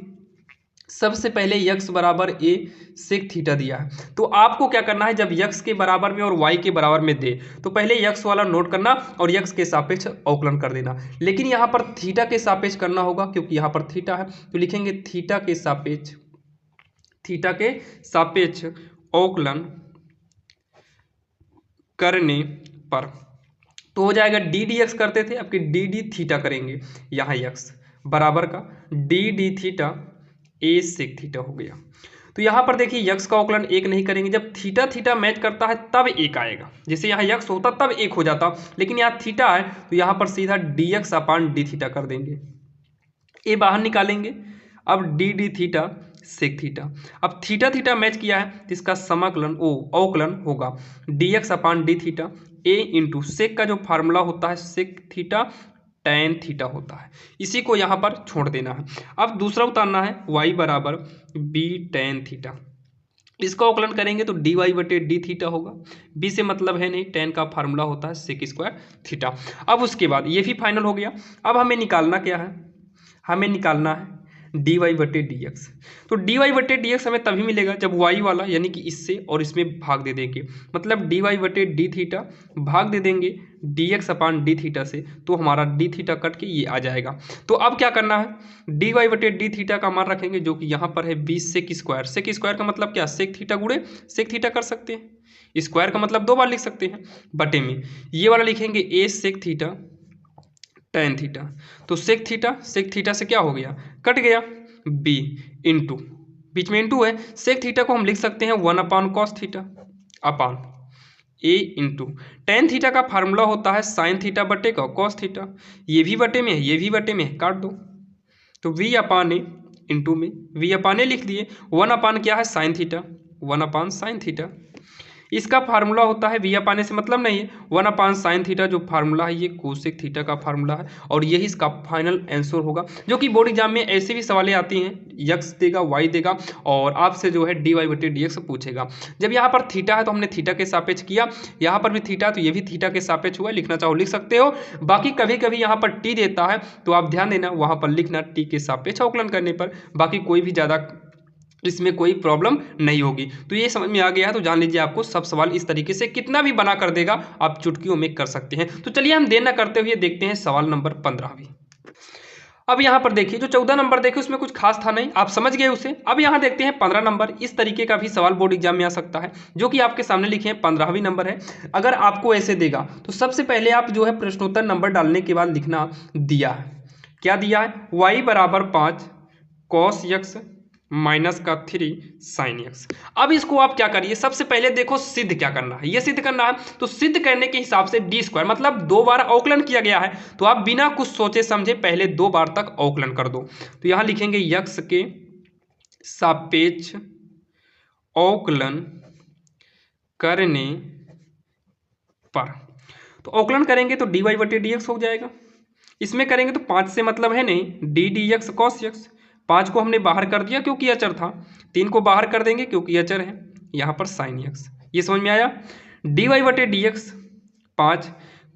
सबसे पहले x बराबर a सेक थीटा दिया है, तो आपको क्या करना है, जब x के बराबर में और y के बराबर में दे तो पहले x वाला नोट करना और x के सापेक्ष अवकलन कर देना। लेकिन यहाँ पर थीटा के सापेक्ष करना होगा, क्योंकि यहाँ पर थीटा है, तो लिखेंगे थीटा के सापेक्ष अवकलन करने पर, तो हो जाएगा डी डी एक्स करते थे, आपके डी डी थीटा करेंगे, यहाँ x बराबर का डी डी थीटा ए सेक थीटा हो गया। तो यहाँ पर देखिए यक्स का अवकलन एक नहीं करेंगे, जब थीटा थीटा मैच करता है तब एक आएगा, जैसे यहाँ यक्स होता तब एक हो जाता, लेकिन यहाँ थीटा है तो यहाँ पर सीधा d x upon d theta कर देंगे, ए बाहर निकालेंगे, अब d d theta sec theta. अब थीटा थीटा मैच किया है तो इसका समाकलन अवकलन होगा d x upon d theta a into sec का जो फार्मूला होता है सेक थीटा टैन थीटा होता है, इसी को यहाँ पर छोड़ देना है। अब दूसरा उतारना है y बराबर बी टैन थीटा। इसका अवकलन करेंगे तो डी वाई बटे डी थीटा होगा, बी से मतलब है नहीं, टैन का फार्मूला होता है सेक स्क्वायर थीटा। अब उसके बाद ये भी फाइनल हो गया। अब हमें निकालना क्या है, हमें निकालना है डी वाई बटे डी एक्स। तो डी वाई बटे डी एक्स हमें तभी मिलेगा जब वाई वाला यानी कि इससे और इसमें भाग दे देंगे, मतलब डी वाई बटे डी थीटा भाग दे देंगे D x upon d theta से, तो हमारा डी थीटा कट के ये आ जाएगा। तो अब क्या करना है, डी वाई बटे डी थीटा का मान रखेंगे जो कि यहाँ पर है 20 सेक स्क्वायर। सेक स्क्वायर का मतलब क्या, सेक थीटा गुणे सेक थीटा कर सकते हैं, स्क्वायर का मतलब 2 बार लिख सकते हैं, बटे में ये वाला लिखेंगे ए सेक थीटा टैन थीटा। तो सेक थीटा से क्या हो गया, कट गया, बी इंटू बीच में इंटू है, सेक थीटा को हम लिख सकते हैं 1 अपान कॉस थीटा अपान ए इंटू टैन थीटा का फार्मूला होता है साइन थीटा बटे का कॉस थीटा, ये भी बटे में है ये भी बटे में है, काट दो। तो वी अपान ए इंटू में वी अपान ए लिख दिए, 1 अपान क्या है साइन थीटा, 1 अपान साइन थीटा। इसका फार्मूला होता है वी अपान ए से मतलब नहीं है, 1 अपान साइन थीटा जो फार्मूला है ये कोसेक थीटा का फार्मूला है, और यही इसका फाइनल आंसर होगा। जो कि बोर्ड एग्जाम में ऐसे भी सवालें आती हैं, यक्स देगा वाई देगा और आपसे जो है डी वाई बटे डी एक्स पूछेगा। जब यहाँ पर थीटा है तो हमने थीटा के सापेक्ष किया, यहाँ पर भी थीटा है तो ये भी थीटा के सापेक्ष हुआ, लिखना चाहो लिख सकते हो। बाकी कभी कभी यहाँ पर टी देता है तो आप ध्यान देना वहाँ पर लिखना टी के सापेक्ष अवकलन करने पर, बाकी कोई भी ज़्यादा इसमें कोई प्रॉब्लम नहीं होगी। तो ये समझ में आ गया है तो जान लीजिए आपको सब सवाल इस तरीके से कितना भी बना कर देगा आप चुटकियों में कर सकते हैं। तो चलिए हम देर न करते हुए देखते हैं सवाल नंबर 15 भी। अब यहाँ पर देखिए जो 14 नंबर देखे उसमें कुछ खास था नहीं, आप समझ गए उसे। अब यहाँ देखते हैं 15 नंबर, इस तरीके का भी सवाल बोर्ड एग्जाम में आ सकता है जो कि आपके सामने लिखे हैं 15वीं नंबर है। अगर आपको ऐसे देगा तो सबसे पहले आप जो है प्रश्नोत्तर नंबर डालने के बाद लिखना दिया है, क्या दिया है, y बराबर 5 कॉस यक्स माइनस का 3 साइन एक्स। अब इसको आप क्या करिए, सबसे पहले देखो सिद्ध क्या करना है, ये सिद्ध करना है तो सिद्ध करने के हिसाब से डी स्क्वायर मतलब 2 बार अवकलन किया गया है, तो आप बिना कुछ सोचे समझे पहले 2 बार तक अवकलन कर दो। तो यहां लिखेंगे यक्स के सापेक्ष अवकलन करने पर, तो अवकलन करेंगे तो डी वाई बटे डी एक्स हो जाएगा। इसमें करेंगे तो 5 से मतलब है नहीं, D d x cos x, 5 को हमने बाहर कर दिया क्योंकि अचर था, 3 को बाहर कर देंगे क्योंकि अचर है, यहाँ पर साइन एक्स। ये समझ में आया, डी वाई बटे डी एक्स 5,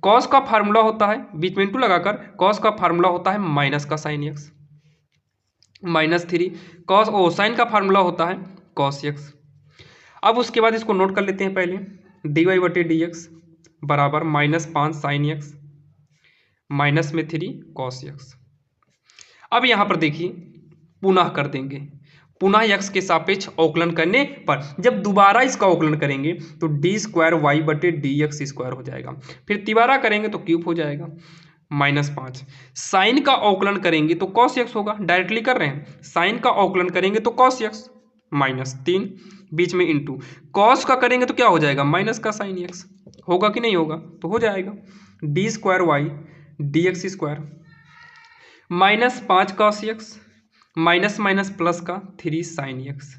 कॉस का फार्मूला होता है बीच में इंटू लगाकर, कॉस का फार्मूला होता है माइनस का sign x minus 3 cos sine का फार्मूला होता है कॉस एक्स। अब उसके बाद इसको नोट कर लेते हैं पहले, डी वाई बटे डी एक्स बराबर -5 साइन एक्स माइनस में 3 कॉस एक्स। अब यहाँ पर देखिए पुनः कर देंगे, पुनः यक्स के सापेक्ष अवकलन करने पर जब दोबारा इसका अवकलन करेंगे तो डी स्क्वायर वाई बटे डी एक्स स्क्वायर हो जाएगा, फिर तिबारा करेंगे तो क्यूब हो जाएगा -5। साइन का अवकलन करेंगे तो कॉस एक्स होगा, डायरेक्टली कर रहे हैं, साइन का अवकलन करेंगे तो कॉस एक्स -3 बीच में इंटू, कॉस का करेंगे तो क्या हो जाएगा माइनस का साइन एक्स, होगा कि नहीं होगा, तो हो जाएगा d square y d x square -5 cos x minus minus plus का 3 साइन एक्स।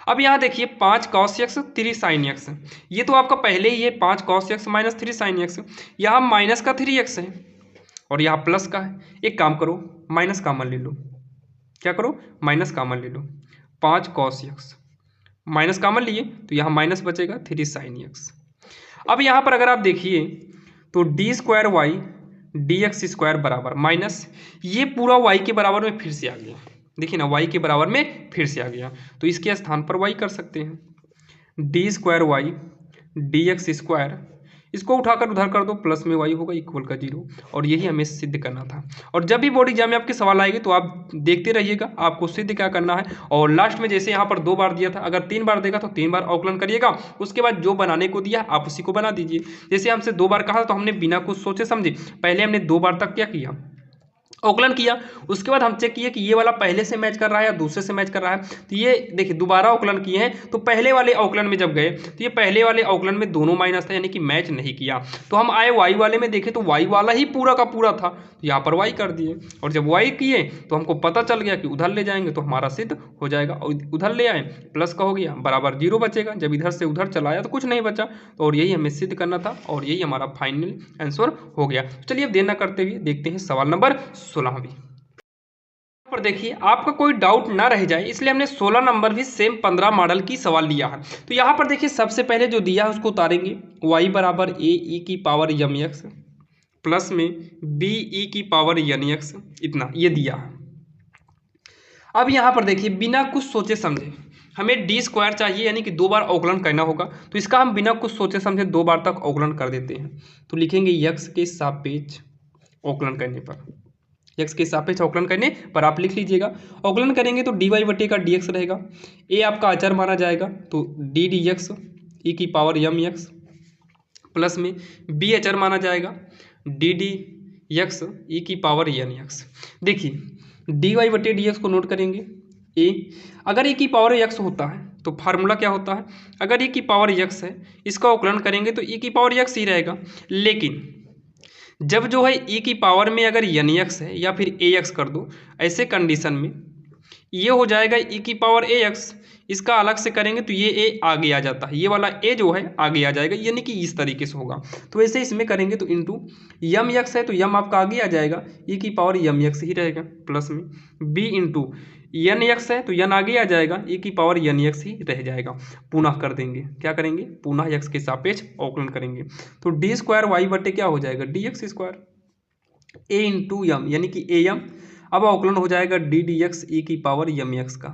अब यहाँ देखिए 5 कॉस एक्स 3 साइन एक्स, ये तो आपका पहले ही है 5 cos x minus 3 sine x, यहाँ माइनस का 3 एक्स है और यहाँ प्लस का है। एक काम करो माइनस कॉमन ले लो, क्या करो माइनस कॉमन ले लो, 5 कॉस एक्स माइनस कॉमन लिए तो यहाँ माइनस बचेगा 3 साइन एक्स। अब यहाँ पर अगर आप देखिए तो d square y d x square बराबर माइनस, ये पूरा y के बराबर में फिर से आ गया, देखिए ना y के बराबर में फिर से आ गया, तो इसके स्थान पर y कर सकते हैं, d square y d x square, इसको उठाकर उधर कर दो प्लस में y होगा इक्वल का 0, और यही हमें सिद्ध करना था। और जब भी बोर्ड एग्जाम में आपके सवाल आएंगे तो आप देखते रहिएगा आपको सिद्ध क्या करना है, और लास्ट में जैसे यहाँ पर 2 बार दिया था, अगर 3 बार देगा तो 3 बार अवकलन करिएगा, उसके बाद जो बनाने को दिया आप उसी को बना दीजिए। जैसे हमसे 2 बार कहा तो हमने बिना कुछ सोचे समझे पहले हमने 2 बार तक क्या किया अवकलन किया, उसके बाद हम चेक किए कि ये वाला पहले से मैच कर रहा है या दूसरे से मैच कर रहा है। तो ये देखिए दोबारा अवकलन किए हैं, तो पहले वाले अवकलन में जब गए तो ये पहले वाले अवकलन में दोनों माइनस था, यानी कि मैच नहीं किया। तो हम आए वाई वाले में देखे तो वाई वाला ही पूरा का पूरा था, तो यहाँ पर वाई कर दिए, और जब वाई किए तो हमको पता चल गया कि उधर ले जाएंगे तो हमारा सिद्ध हो जाएगा, और उधर ले आए प्लस का हो गया बराबर 0 बचेगा, जब इधर से उधर चलाया तो कुछ नहीं बचा, तो और यही हमें सिद्ध करना था, और यही हमारा फाइनल आंसर हो गया। चलिए अब देर न करते हुए देखते हैं सवाल नंबर 16 भी। पर देखिए आपका कोई डाउट ना रह जाए इसलिए हमने 16 नंबर भी सेम 15 मॉडल की सवाल लिया है। तो यहाँ पर देखिए सबसे पहले जो दिया है उसको उतारेंगे, y बराबर ए ई की पावर यम एक्स प्लस में बी ई की पावर यन एक्स, इतना ये दिया है। अब यहाँ पर देखिए बिना कुछ सोचे समझे हमें डी स्क्वायर चाहिए, यानी कि 2 बार अवकलन करना होगा, तो इसका हम बिना कुछ सोचे समझे 2 बार तक अवकलन कर देते हैं। तो लिखेंगे यक्स के सापेक्ष अवकलन करने पर, एक्स के सापेक्ष अवकलन करने पर आप लिख लीजिएगा। अवकलन करेंगे तो डी वाई बटे का डी एक्स रहेगा, ए आपका अचर माना जाएगा तो डी डी एक्स ई की पावर यम एक्स, प्लस में बी अचर माना जाएगा डी डी एक्स ई की पावर एन एक्स। देखिए डी वाई बटे डी एक्स को नोट करेंगे, ए अगर ए की पावर एक्स होता है तो फार्मूला क्या होता है, अगर ए की पावर एक्स है इसका अवकलन करेंगे तो ए की पावर एक्स ही रहेगा, लेकिन जब जो है e की पावर में अगर एन एक्स है या फिर ए एक्स कर दो, ऐसे कंडीशन में ये हो जाएगा e की पावर ए एक्स, इसका अलग से करेंगे तो ये ए आगे आ जाता है, ये वाला ए जो है आगे आ जाएगा, यानी कि इस तरीके से होगा। तो ऐसे इसमें करेंगे तो इंटू यम एक्स है तो यम आपका आगे आ जाएगा, e की पावर यम एक्स ही रहेगा, प्लस में बी इंटू एन एक्स है तो एन आगे आ जाएगा, e की पावर एन एक्स ही रह जाएगा। पुनः कर देंगे, क्या करेंगे, पुनः एक्स के सापेक्ष अवकलन करेंगे, तो डी स्क्वायर वाई बटे क्या हो जाएगा डी एक्स स्क्वायर ए इंटू यम, यानी कि ए यम, अब अवकलन हो जाएगा डी डी एक्स ई की पावर यम एक्स का,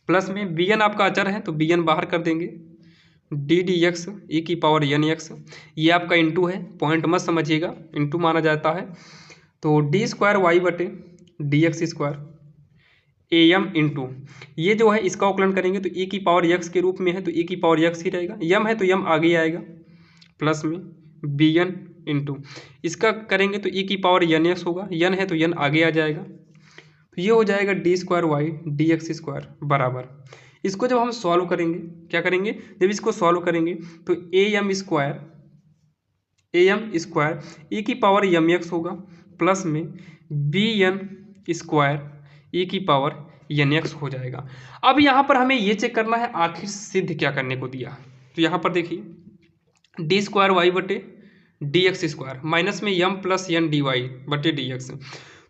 प्लस में बी एन आपका अचर है तो बी एन बाहर कर देंगे, डी डी एक्स ई की पावर एन एक्स, ये आपका इंटू है, पॉइंट मत समझिएगा, इंटू माना जाता है, तो डी स्क्वायर वाई बटे d x square a m into ये जो है इसका अवकलन करेंगे तो ई की पावर एक्स के रूप में है तो ई की पावर एक्स ही रहेगा, यम है तो यम आगे आएगा, प्लस में बी एन इंटू इसका करेंगे तो ई की पावर एन एक्स होगा, यन है तो यन आगे आ जाएगा, तो ये हो जाएगा d square y d x square बराबर, इसको जब हम सॉल्व करेंगे क्या करेंगे, जब इसको सॉल्व करेंगे तो ए एम स्क्वायर ई की पावर एम एक्स होगा, प्लस में बी एन स्क्वायर ई की पावर एन एक्स हो जाएगा। अब यहाँ पर हमें ये चेक करना है आखिर सिद्ध क्या करने को दिया, तो यहाँ पर देखिए डी स्क्वायर वाई बटे डी एक्स स्क्वायर माइनस में यम प्लस एन डी वाई बटे डी एक्स,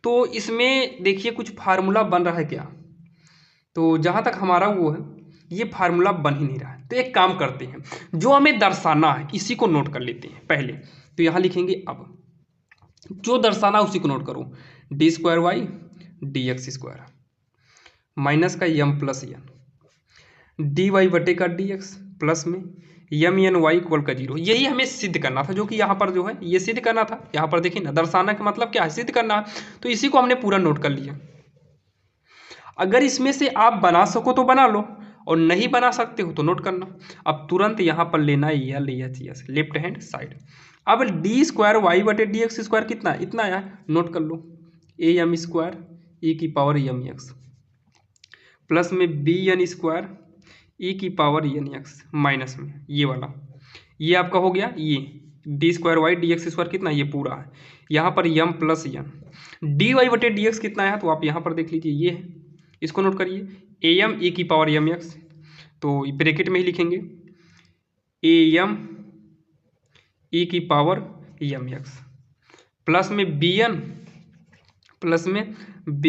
तो इसमें देखिए कुछ फार्मूला बन रहा है क्या, तो जहाँ तक हमारा वो है ये फार्मूला बन ही नहीं रहा है, तो एक काम करते हैं जो हमें दर्शाना है इसी को नोट कर लेते हैं पहले, तो यहाँ लिखेंगे अब जो दर्शाना उसी को नोट करो, d square y d x square minus का m plus n d y बटे का डी एक्स प्लस में यम एन वाई इक्वल का 0, यही हमें सिद्ध करना था, जो कि यहाँ पर जो है ये सिद्ध करना था। यहाँ पर देखिए ना दर्शाना का मतलब क्या है, सिद्ध करना है, तो इसी को हमने पूरा नोट कर लिया। अगर इसमें से आप बना सको तो बना लो, और नहीं बना सकते हो तो नोट करना। अब तुरंत यहाँ पर लेना है या लिया चाहिए लेफ्ट हैंड साइड। अब डी स्क्वायर वाई बटे डी एक्स स्क्वायर कितना, इतना है, नोट कर लो, ए एम स्क्वायर ई की पावर एम एक्स प्लस में बी एन स्क्वायर ई की पावर एन एक्स माइनस में ये वाला, ये आपका हो गया, ये d square y d x square कितना, ये पूरा है, यहाँ पर m plus n d y बटे डी एक्स कितना है, तो आप यहाँ पर देख लीजिए ये है, इसको नोट करिए, ए एम ई की पावर एम एक्स, तो ब्रैकेट में ही लिखेंगे ए एम ई की पावर एम एक्स प्लस में बी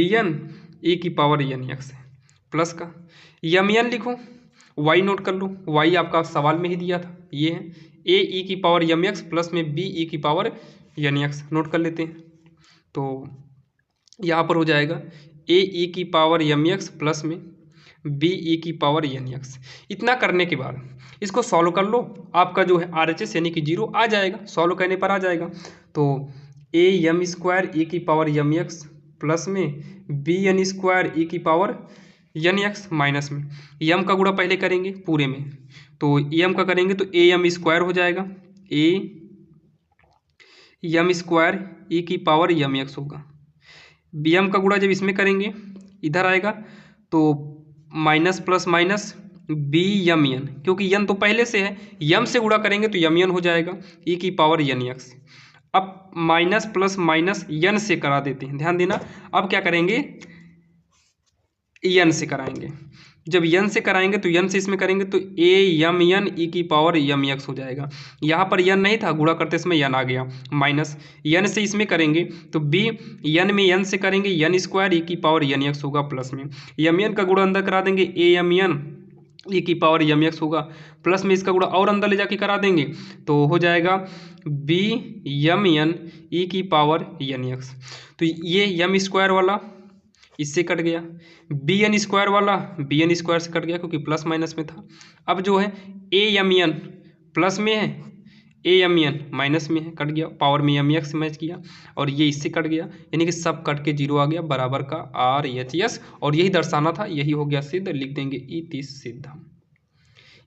एन ई की पावर एन एक्स प्लस का यम एन लिखो, वाई नोट कर लो, वाई आपका सवाल में ही दिया था, ये है ए ई की पावर एम एक्स प्लस में बी ई की पावर एन एक्स, नोट कर लेते हैं, तो यहाँ पर हो जाएगा ए ई की पावर एम एक्स प्लस में बी ई की पावर एन एक्स। इतना करने के बाद इसको सॉल्व कर लो, आपका जो है आर एच एस यानी कि 0 आ जाएगा, सॉल्व करने पर आ जाएगा, तो ए एम स्क्वायर ई की पावर एम एक्स प्लस में बी एन स्क्वायर ई की पावर एन एक्स माइनस में एम का गुणा पहले करेंगे पूरे में, तो एम का करेंगे तो ए एम स्क्वायर हो जाएगा, ए एम स्क्वायर ई की पावर एम एक्स होगा, यम का गुणा जब इसमें करेंगे इधर आएगा तो माइनस प्लस माइनस बी यम यन, क्योंकि यन तो पहले से है, यम से गुणा करेंगे तो यम यन हो जाएगा ई की पावर यन एक्स। अब माइनस प्लस माइनस यन से करा देते हैं, ध्यान देना। अब क्या करेंगे, यन से कराएंगे। जब यन से कराएंगे तो यन से इसमें करेंगे तो ए यम यन ई की पावर यम एक्स हो जाएगा। यहाँ पर यन नहीं था, गुणा करते समय यन आ गया, माइनस यन से इसमें करेंगे तो बी यन में यन से करेंगे यन स्क्वायर ई की पावर यन एक्स होगा, प्लस में यम यन का गुणा अंदर करा देंगे ए यम यन ई की पावर यम एक्स होगा, प्लस में इसका गुणा और अंदर ले जाके करा देंगे तो हो जाएगा बी यम यन ई की पावर यन एक्स। तो ये यम स्क्वायर वाला इससे कट गया, बी एन स्क्वायर वाला बी एन स्क्वायर से कट गया क्योंकि प्लस माइनस में था। अब जो है ए एम एन प्लस में है, ए एम एन माइनस में है, कट गया, पावर में एम एक्स मैच किया और ये इससे कट गया, यानी कि सब कट के जीरो आ गया बराबर का आर एच एस, और यही दर्शाना था, यही हो गया सिद्ध, लिख देंगे इति सिद्धम।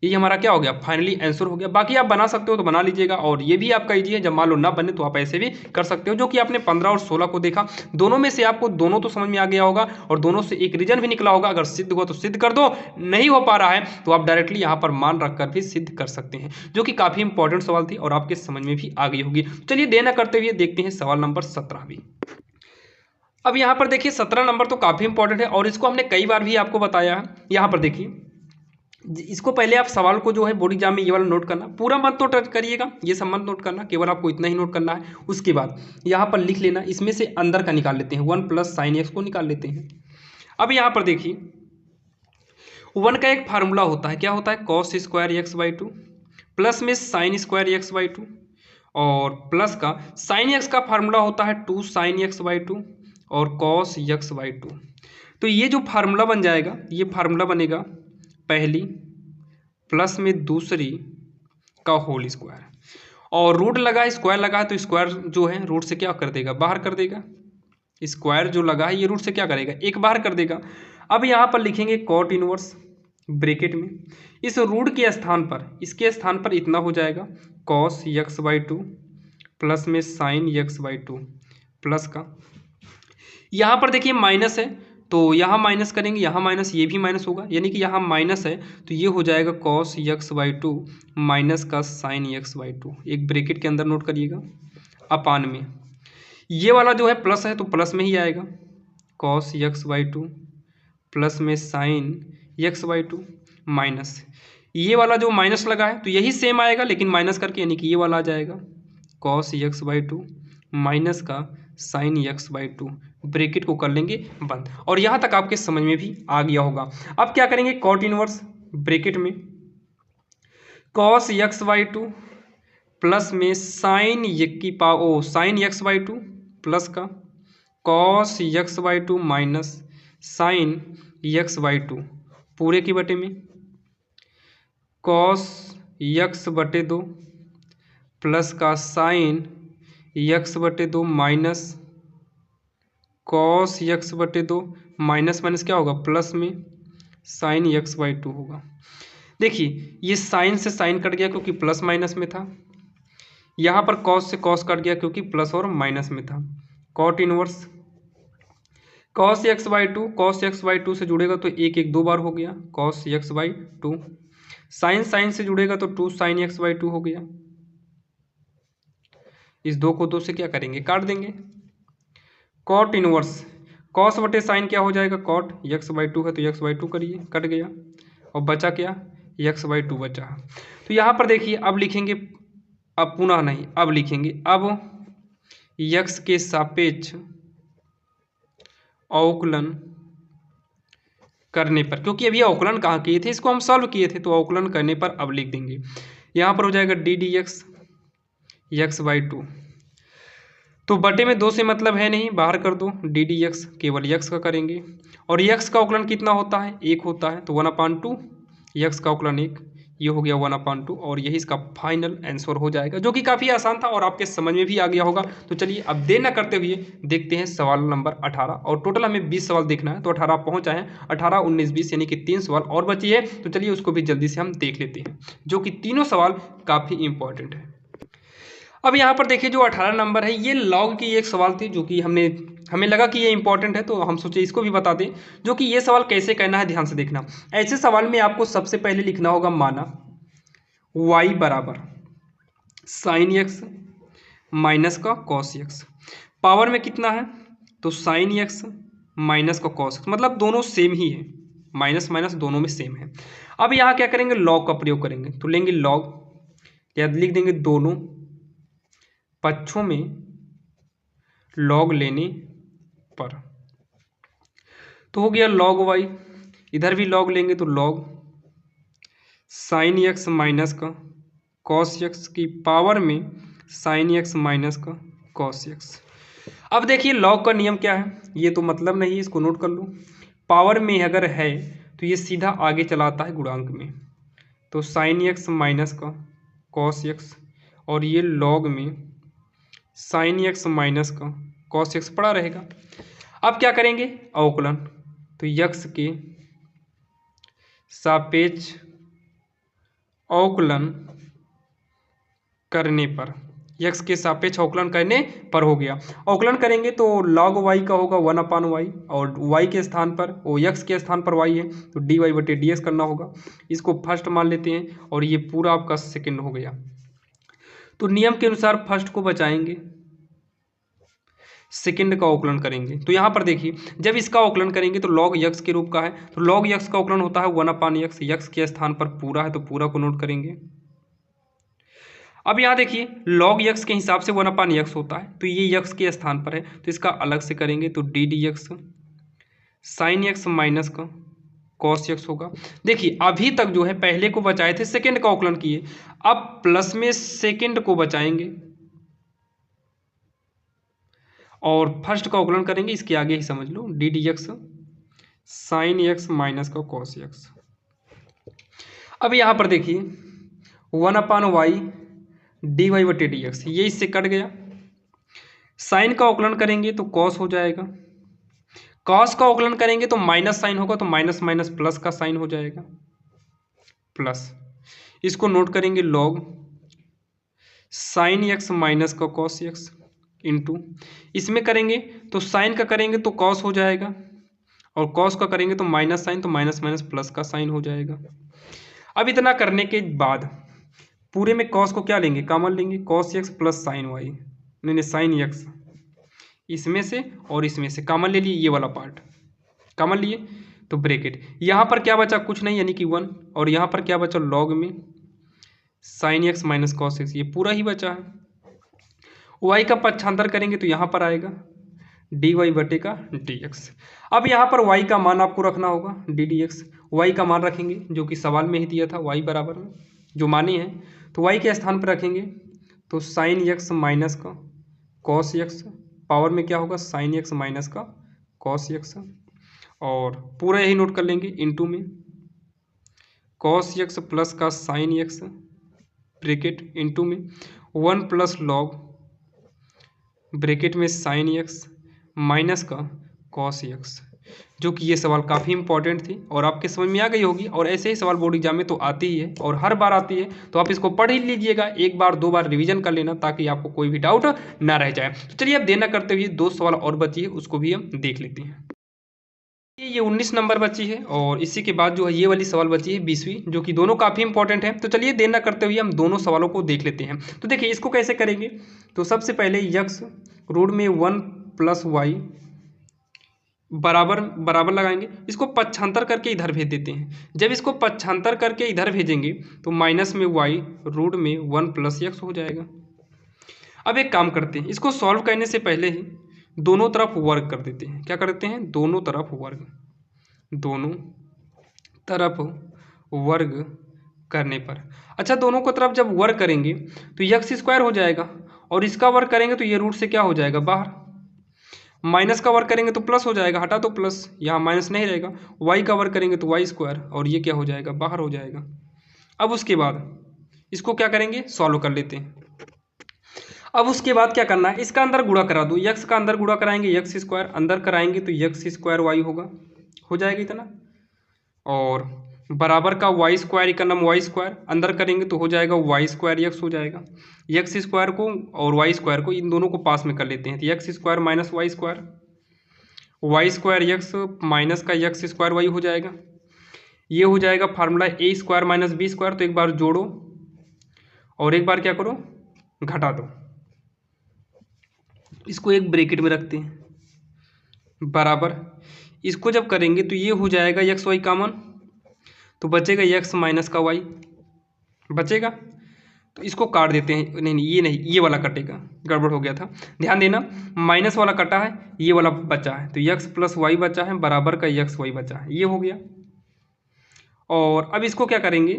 ये हमारा क्या हो गया, फाइनली आंसर हो गया। बाकी आप बना सकते हो तो बना लीजिएगा, और ये भी आपका इजी है, जब मान लो ना बने तो आप ऐसे भी कर सकते हो, जो कि आपने 15 और 16 को देखा, दोनों में से आपको दोनों तो समझ में आ गया होगा और दोनों से एक रीजन भी निकला होगा। अगर सिद्ध हुआ तो सिद्ध कर दो, नहीं हो पा रहा है तो आप डायरेक्टली यहाँ पर मान रखकर भी सिद्ध कर सकते हैं, जो कि काफी इंपॉर्टेंट सवाल थी और आपके समझ में भी आ गई होगी। चलिए देर न करते हुए देखते हैं सवाल नंबर 17 भी। अब यहाँ पर देखिए 17 नंबर तो काफी इंपॉर्टेंट है और इसको हमने कई बार भी आपको बताया है। यहाँ पर देखिए, इसको पहले आप सवाल को जो है बोर्ड एग्जाम में ये वाला नोट करना, पूरा मत नोट करिएगा, ये सब मत नोट करना, केवल आपको इतना ही नोट करना है। उसके बाद यहाँ पर लिख लेना, इसमें से अंदर का निकाल लेते हैं, 1 प्लस साइन एक्स को निकाल लेते हैं। अब यहाँ पर देखिए 1 का एक फार्मूला होता है, क्या होता है, cos square x by 2 plus में साइन स्क्वायर एक्स बाई 2, और प्लस का साइन एक्स का फार्मूला होता है 2 साइन एक्स बाई 2 और कॉस एक्स बाई 2। तो ये जो फार्मूला बन जाएगा, ये फार्मूला बनेगा पहली प्लस में दूसरी का होल स्क्वायर, और रूट लगा है, स्क्वायर लगा है तो स्क्वायर जो है रूट से क्या कर देगा, बाहर कर देगा। स्क्वायर जो लगा है ये रूट से क्या करेगा, एक बाहर कर देगा। अब यहाँ पर लिखेंगे कॉट इनवर्स ब्रैकेट में, इस रूट के स्थान पर, इसके स्थान पर इतना हो जाएगा कॉस एक्स बाई 2 प्लस में साइन एक्स बाई 2 प्लस का, यहाँ पर देखिए माइनस है तो यहाँ माइनस करेंगे, यहाँ माइनस, ये भी माइनस होगा, यानी कि यहाँ माइनस है तो ये हो जाएगा कॉस एक्स बाई 2 माइनस का साइन एक्स बाई 2, एक ब्रैकेट के अंदर नोट करिएगा, अपान में ये वाला जो है प्लस है तो प्लस में ही आएगा, कॉस एक्स बाई 2 प्लस में साइन एक्स बाई 2 माइनस ये वाला जो माइनस लगा है तो यही सेम आएगा लेकिन माइनस करके, यानी कि ये वाला आ जाएगा कॉस एक्स बाई 2 माइनस का साइन एक्स बाई 2, ब्रैकेट को कर लेंगे बंद, और यहाँ तक आपके समझ में भी आ गया होगा। अब क्या करेंगे, कॉट इनवर्स ब्रैकेट में कॉस एक्स बाई 2 प्लस में साइन की power sine x by 2 plus का cos x by 2 minus sine x by 2 पूरे की बटे में कॉस एक्स बटे 2 प्लस का साइन एक्स बटे 2 माइनस कॉस एक्स बटे 2 माइनस माइनस क्या होगा, प्लस में साइन एक्स बाई 2 होगा। देखिए ये साइन से साइन कट गया क्योंकि प्लस माइनस में था, यहाँ पर कॉस से कॉस कट गया क्योंकि प्लस और माइनस में था। Cot inverse cos x by 2, cos x by 2 से जुड़ेगा तो एक एक दो बार हो गया cos x by 2, sine sine से जुड़ेगा तो 2 साइन एक्स बाई 2 हो गया। इस 2 को 2 से क्या करेंगे, काट देंगे। कॉट इनवर्स कॉस बटे साइन क्या हो जाएगा, कॉट एक्स बाई 2 है तो एक्स बाई 2 करिए, कट गया, और बचा क्या, एक्स बाई 2 बचा। तो यहाँ पर देखिए अब लिखेंगे, अब पुनः नहीं, अब लिखेंगे, अब एक्स के सापेक्ष अवकलन करने पर, क्योंकि अभी अवकलन कहाँ किए थे, इसको हम सॉल्व किए थे, तो अवकलन करने पर अब लिख देंगे, यहाँ पर हो जाएगा D d x x by 2, तो बटे में 2 से मतलब है नहीं, बाहर कर दो, डी डी एक्स केवल एक्स का करेंगे, और एक्स का अवकलन कितना होता है, 1 होता है, तो 1/2 एक्स का अवकलन 1, ये हो गया 1/2, और यही इसका फाइनल आंसर हो जाएगा, जो कि काफ़ी आसान था और आपके समझ में भी आ गया होगा। तो चलिए अब देर न करते हुए देखते हैं सवाल नंबर 18, और टोटल हमें 20 सवाल देखना है, तो 18 पहुँच आए हैं, 18, 19, 20 यानी कि 3 सवाल और बची है, तो चलिए उसको भी जल्दी से हम देख लेते हैं, जो कि तीनों सवाल काफ़ी इंपॉर्टेंट है। अब यहाँ पर देखिए जो 18 नंबर है, ये लॉग की एक सवाल थी जो कि हमें लगा कि ये इंपॉर्टेंट है, तो हम सोचे इसको भी बता दें। जो कि ये सवाल कैसे करना है, ध्यान से देखना। ऐसे सवाल में आपको सबसे पहले लिखना होगा, माना y बराबर साइन एक्स माइनस का कॉस एक्स। पावर में कितना है, तो साइन एक्स माइनस का कॉस एक्स, मतलब दोनों सेम ही है, माइनस माइनस दोनों में सेम है। अब यहाँ क्या करेंगे, लॉग का प्रयोग करेंगे, तो लेंगे लॉग, या लिख देंगे दोनों पक्षों में लॉग लेने पर, तो हो गया लॉग वाई। इधर भी लॉग लेंगे तो लॉग साइन एक्स माइनस का कॉस एक्स की पावर में साइन एक्स माइनस का कॉस एक्स। अब देखिए लॉग का नियम क्या है, ये तो मतलब नहीं है, इसको नोट कर लो। पावर में अगर है तो ये सीधा आगे चलाता है गुणांक में, तो साइन एक्स माइनस का कॉस एक्स, और ये लॉग में साइन एक्स माइनस का कॉस एक्स पड़ा रहेगा। अब क्या करेंगे, अवकलन, तो यक्स के सापेक्ष अवकलन करने पर, यक्स के सापेक्ष अवकलन करने पर हो गया। अवकलन करेंगे तो लॉग वाई का होगा 1/y, और वाई के स्थान पर, वो यक्स के स्थान पर वाई है, तो dy बटे dx करना होगा। इसको फर्स्ट मान लेते हैं, और ये पूरा आपका सेकंड हो गया। तो नियम के अनुसार फर्स्ट को बचाएंगे, सेकंड का अवकलन करेंगे। तो यहाँ पर देखिए जब इसका अवकलन करेंगे तो लॉग यक्स के रूप का है, तो लॉग यक्स का अवकलन होता है 1/x, यक्स के स्थान पर पूरा है तो पूरा को नोट करेंगे। अब यहाँ देखिए लॉग यक्स के हिसाब से 1/x होता है, तो ये यक्स के स्थान पर है, तो इसका अलग से करेंगे, तो D d x sine x minus का कॉस एक्स होगा। देखिए अभी तक जो है पहले को बचाए थे, सेकंड का अवकलन किए, अब प्लस में सेकंड को बचाएंगे और फर्स्ट का अवकलन करेंगे, इसके आगे ही समझ लो, d d x sine x minus का कॉस एक्स। अब यहाँ पर देखिए 1/y डी वाई बटे डी एक्स, ये इससे कट गया। साइन का अवकलन करेंगे तो कॉस हो जाएगा, कॉस का अवकलन करेंगे तो माइनस साइन होगा, तो माइनस माइनस प्लस का साइन हो जाएगा, प्लस। इसको नोट करेंगे लॉग साइन एक्स माइनस का कॉस एक्स इंटू, इसमें करेंगे तो साइन का करेंगे तो कॉस हो जाएगा, और कॉस का करेंगे तो माइनस साइन, तो माइनस माइनस प्लस का साइन हो जाएगा। अब इतना करने के बाद पूरे में कॉस को क्या लेंगे, कॉमन लेंगे, cos x plus sine y, नहीं साइन एक्स, इसमें से और इसमें से कॉमन ले लिए, ये वाला पार्ट कॉमन लिए, तो ब्रैकेट। यहाँ पर क्या बचा, कुछ नहीं, यानी कि 1, और यहाँ पर क्या बचा, लॉग में sign x minus cos x, ये पूरा ही बचा है। वाई का पक्षांतर करेंगे तो यहाँ पर आएगा डी वाई बटे का डी एक्स। अब यहाँ पर वाई का मान आपको रखना होगा, डी डी एक्स, वाई का मान रखेंगे जो कि सवाल में ही दिया था, वाई बराबर में जो मानी है, तो वाई के स्थान पर रखेंगे तो साइन एक्स माइनस का कॉस एक्स, पावर में क्या होगा, साइन एक्स माइनस का कॉस एक्स, और पूरा यही नोट कर लेंगे, इंटू में कॉस एक्स प्लस का साइन एक्स ब्रैकेट, इंटू में 1 प्लस लॉग ब्रैकेट में साइन एक्स माइनस का कॉस एक्स। जो कि ये सवाल काफ़ी इंपॉर्टेंट थी और आपके समझ में आ गई होगी, और ऐसे ही सवाल बोर्ड एग्जाम में तो आती ही है और हर बार आती है, तो आप इसको पढ़ ही लीजिएगा, एक बार दो बार रिवीजन कर लेना ताकि आपको कोई भी डाउट ना रह जाए। तो चलिए अब देर न करते हुए 2 सवाल और बची है, उसको भी हम देख लेते हैं। ये 19 नंबर बची है, और इसी के बाद जो है ये वाली सवाल बची है 20वीं, जो कि दोनों काफ़ी इंपॉर्टेंट है। तो चलिए देर न करते हुए हम दोनों सवालों को देख लेते हैं। तो देखिए इसको कैसे करेंगे, तो सबसे पहले यक्स रूट में 1 प्लस वाई बराबर बराबर लगाएंगे, इसको पक्षांतर करके इधर भेज देते हैं। जब इसको पक्षांतर करके इधर भेजेंगे तो माइनस में वाई रूट में 1 प्लस एक्स हो जाएगा। अब एक काम करते हैं, इसको सॉल्व करने से पहले ही दोनों तरफ वर्ग कर देते हैं। क्या करते हैं, दोनों तरफ वर्ग, दोनों तरफ वर्ग करने पर, अच्छा दोनों को तरफ जब वर्ग करेंगे तो एक्स स्क्वायर हो जाएगा, और इसका वर्ग करेंगे तो ये रूट से क्या हो जाएगा बाहर, माइनस का वर्ग करेंगे तो प्लस हो जाएगा, हटा तो प्लस, यहाँ माइनस नहीं रहेगा, वाई का वर्ग करेंगे तो वाई स्क्वायर, और ये क्या हो जाएगा बाहर हो जाएगा। अब उसके बाद इसको क्या करेंगे, सॉल्व कर लेते हैं। अब उसके बाद क्या करना है, इसका अंदर गुणा करा दो, यक्स का अंदर गुणा कराएंगे यक्स स्क्वायर, अंदर कराएंगे तो यक्स स्क्वायर वाई होगा, हो जाएगा इतना, और बराबर का वाई स्क्वायर का नाम वाई स्क्वायर, अंदर करेंगे तो हो जाएगा वाई स्क्वायर एक्स हो जाएगा। एक्स स्क्वायर को और वाई स्क्वायर को इन दोनों को पास में कर लेते हैं, तो x square minus y square x minus का एक्स स्क्वायर वाई हो जाएगा। ये हो जाएगा formula a square minus b square, तो एक बार जोड़ो और एक बार क्या करो, घटा दो। इसको एक ब्रैकेट में रखते हैं, बराबर इसको जब करेंगे तो ये हो जाएगा एक्स वाई कॉमन, तो बचेगा एक्स माइनस का वाई बचेगा। तो इसको काट देते हैं, नहीं ये नहीं, ये वाला कटेगा, गड़बड़ हो गया था, ध्यान देना। माइनस वाला कटा है, ये वाला बचा है, तो एक्स प्लस वाई बचा है, बराबर का एक्स वाई बचा है, ये हो गया। और अब इसको क्या करेंगे,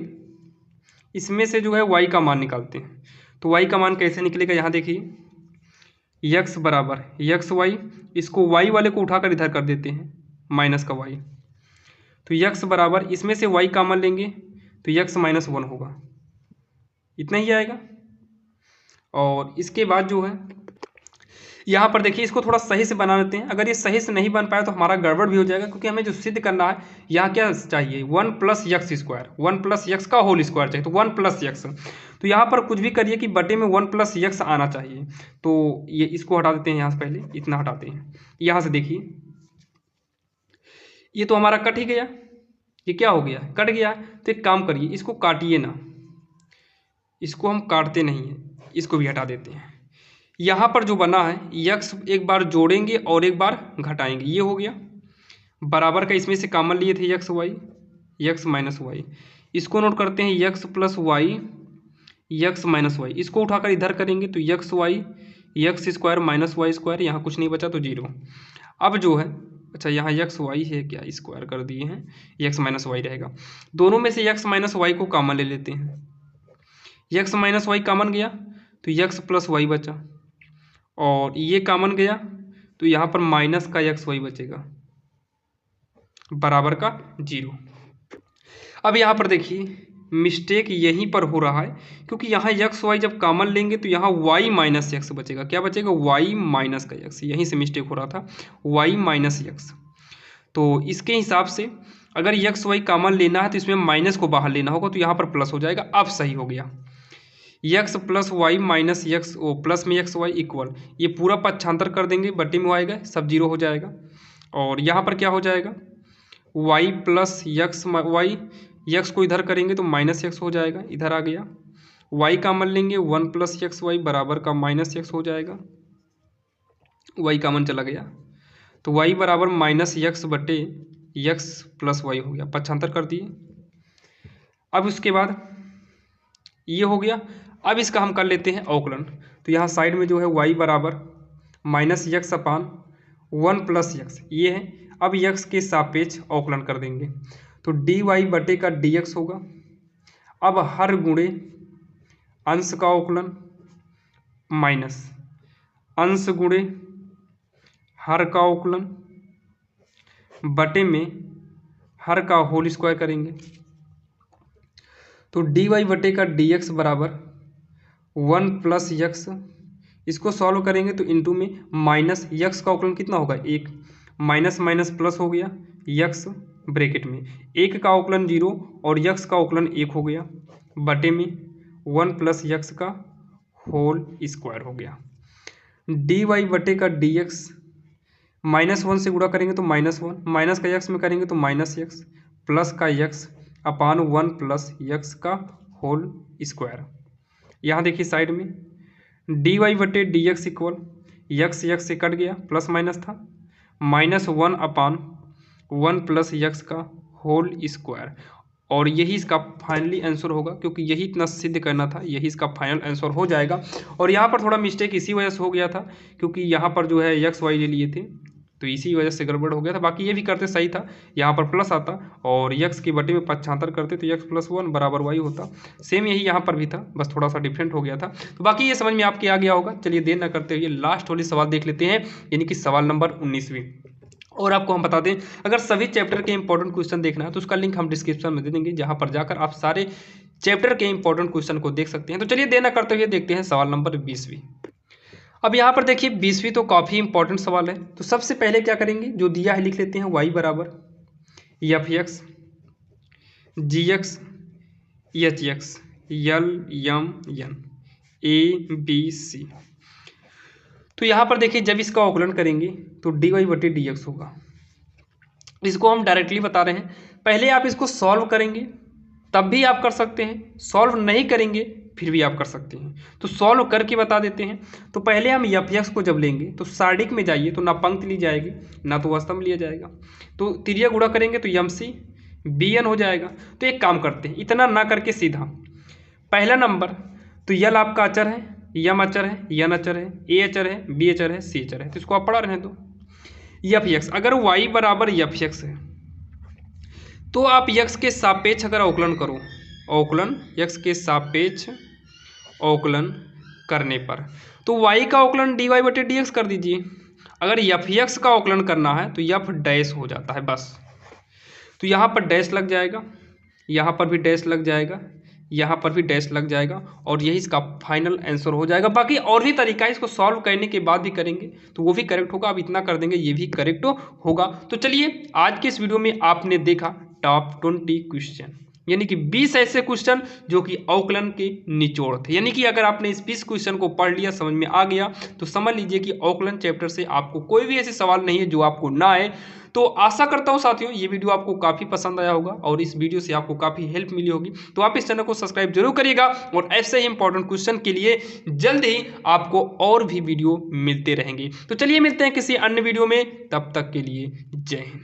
इसमें से जो है वाई का मान निकालते हैं। तो वाई का मान कैसे निकलेगा, यहाँ देखिए, यक्स बराबर यक्स वाई, इसको वाई वाले को उठाकर इधर कर देते हैं, माइनस का वाई, तो यक्स बराबर इसमें से वाई कॉमन लेंगे तो यक्स माइनस वन होगा, इतना ही आएगा। और इसके बाद जो है यहाँ पर देखिए, इसको थोड़ा सही से बना लेते हैं। अगर ये सही से नहीं बन पाया तो हमारा गड़बड़ भी हो जाएगा, क्योंकि हमें जो सिद्ध करना है यहाँ क्या चाहिए, one plus x square, one plus x का होल स्क्वायर चाहिए, तो वन प्लस यक्स। तो यहाँ पर कुछ भी करिए कि बटे में वन प्लस यक्स आना चाहिए। तो ये इसको हटा देते हैं, यहाँ से पहले इतना हटाते हैं। यहाँ से देखिए, ये तो हमारा कट ही गया, ये क्या हो गया, कट गया। तो एक काम करिए, इसको काटिए ना, इसको हम काटते नहीं हैं, इसको भी हटा देते हैं। यहाँ पर जो बना है यक्स एक बार जोड़ेंगे और एक बार घटाएंगे, ये हो गया। बराबर का इसमें से कॉमन लिए थे x y, x minus y, इसको नोट करते हैं, x plus y x minus y, इसको उठाकर इधर करेंगे तो x y x square minus y square, यहाँ कुछ नहीं बचा तो जीरो। अब जो है, अच्छा यहाँ यक्स वाई है क्या, स्क्वायर कर दिए हैं, यक्स माइनस वाई रहेगा। दोनों में से यक्स माइनस वाई को कॉमन ले लेते हैं, यक्स माइनस वाई कॉमन गया तो यक्स प्लस वाई बचा, और ये कॉमन गया तो यहाँ पर माइनस का यक्स वाई बचेगा, बराबर का जीरो। अब यहाँ पर देखिए, मिस्टेक यहीं पर हो रहा है, क्योंकि यहाँ यक्स वाई जब कॉमन लेंगे तो यहाँ वाई माइनस यक्स बचेगा, क्या बचेगा, वाई माइनस का यक्स, यहीं से मिस्टेक हो रहा था, वाई माइनस यक्स। तो इसके हिसाब से अगर यक्स वाई कॉमन लेना है तो इसमें माइनस को बाहर लेना होगा, तो यहाँ पर प्लस हो जाएगा। अब सही हो गया, x plus y minus x, o plus में यक्स वाई इक्वल, ये पूरा पक्षांतर कर देंगे, बटे में आएगा, सब जीरो हो जाएगा। और यहाँ पर क्या हो जाएगा, y plus x y, x को इधर करेंगे तो माइनस यक्स हो जाएगा, इधर आ गया। वाई कॉमन लेंगे, वन प्लस यक्स वाई बराबर का माइनस यक्स हो जाएगा, वाई कॉमन चला गया, तो वाई बराबर माइनस यक्स बटे यक्स प्लस वाई हो गया, पक्षांतर कर दिए। अब उसके बाद ये हो गया। अब इसका हम कर लेते हैं अवकलन, तो यहाँ साइड में जो है वाई बराबर minus x upon one plus x, ये है। अब यक्स के सापेक्ष अवकलन कर देंगे, तो डी वाई बटे का डी एक्स होगा। अब हर गुणे अंश का अवकलन माइनस अंश गुणे हर का अवकलन बटे में हर का होल स्क्वायर करेंगे, तो डी वाई बटे का डी एक्स बराबर वन प्लस यक्स, इसको सॉल्व करेंगे तो इनटू में माइनस यक्स का अवकलन कितना होगा, एक, माइनस माइनस प्लस हो गया, यक्स ब्रैकेट में एक का अवकलन जीरो और यक्स का अवकलन एक हो गया, बटे में वन प्लस यक्स का होल स्क्वायर हो गया। डी वाई बटे का डी एक्स माइनस वन से गुणा करेंगे तो माइनस वन, माइनस का यक्स में करेंगे तो माइनस यक्स, प्लस का x upon one plus x का होल स्क्वायर। यहाँ देखिए साइड में डी वाई बटे d x equal, x x से कट गया, प्लस माइनस था, minus one upon one plus x का होल स्क्वायर। और यही इसका फाइनली आंसर होगा, क्योंकि यही इतना सिद्ध करना था, यही इसका फाइनल आंसर हो जाएगा। और यहाँ पर थोड़ा मिस्टेक इसी वजह से हो गया था, क्योंकि यहाँ पर जो है यक्स वाई ले लिए थे, तो इसी वजह से गड़बड़ हो गया था। बाकी ये भी करते सही था, यहाँ पर प्लस आता और यक्स की बटे में पक्षांतर करते तो यक्स प्लस वन बराबर वाई होता। सेम यही यहाँ पर भी था, बस थोड़ा सा डिफरेंट हो गया था। तो बाकी ये समझ में आपके आ गया होगा। चलिए देर न करते हुए लास्ट वाली सवाल देख लेते हैं, यानी कि सवाल नंबर 19वीं। और आपको हम बता दें, अगर सभी चैप्टर के इंपॉर्टेंट क्वेश्चन देखना है तो उसका लिंक हम डिस्क्रिप्शन में दे देंगे, जहाँ पर जाकर आप सारे चैप्टर के इंपॉर्टेंट क्वेश्चन को देख सकते हैं। तो चलिए देर न करते हुए देखते हैं सवाल नंबर 20वीं। अब यहाँ पर देखिए 20वीं तो काफ़ी इंपॉर्टेंट सवाल है। तो सबसे पहले क्या करेंगे, जो दिया है लिख लेते हैं, वाई बराबर F x GX HX LMN ABC। तो यहाँ पर देखिए जब इसका अवकलन करेंगे तो dy/dx होगा। इसको हम डायरेक्टली बता रहे हैं, पहले आप इसको सॉल्व करेंगे तब भी आप कर सकते हैं, सॉल्व नहीं करेंगे फिर भी आप कर सकते हैं। तो सॉल्व करके बता देते हैं। तो पहले हम एफ को जब लेंगे तो सारणी में जाइए तो ना पंक्ति ली जाएगी ना तो स्तंभ लिया जाएगा। तो तिरिया गुणा करेंगे तो MC BN हो जाएगा। तो एक काम करते हैं, इतना ना करके सीधा पहला नंबर तो यल आपका अचर है, यम अचर है, यन अचर है, ए अचर है, बी अचर है, सी अचर है। तो इसको आप पढ़ा रहे हैं। तो एफ अगर y बराबर एफ है तो आप यक्स के सापेक्ष अगर अवकलन करो, अवकलन यक्स के सापेक्ष अवकलन करने पर तो y का अवकलन dy/dx कर दीजिए। अगर एफ का अवकलन करना है तो एफ डैश हो जाता है बस। तो यहाँ पर डैश लग जाएगा, यहाँ पर भी डैश लग जाएगा, यहाँ पर भी डैश लग जाएगा और यही इसका फाइनल आंसर हो जाएगा। बाकी और भी तरीका है, इसको सॉल्व करने के बाद भी करेंगे तो वो भी करेक्ट होगा। अब इतना कर देंगे ये भी करेक्ट होगा। तो चलिए आज के इस वीडियो में आपने देखा टॉप 20 क्वेश्चन, यानी कि 20 ऐसे क्वेश्चन जो कि अवकलन के निचोड़ थे। यानी कि अगर आपने इस 20 क्वेश्चन को पढ़ लिया, समझ में आ गया, तो समझ लीजिए कि अवकलन चैप्टर से आपको कोई भी ऐसे सवाल नहीं है जो आपको ना आए। तो आशा करता हूं साथियों ये वीडियो आपको काफ़ी पसंद आया होगा और इस वीडियो से आपको काफ़ी हेल्प मिली होगी। तो आप इस चैनल को सब्सक्राइब जरूर करिएगा और ऐसे ही इंपॉर्टेंट क्वेश्चन के लिए जल्द ही आपको और भी वीडियो मिलते रहेंगे। तो चलिए मिलते हैं किसी अन्य वीडियो में, तब तक के लिए जय हिंद।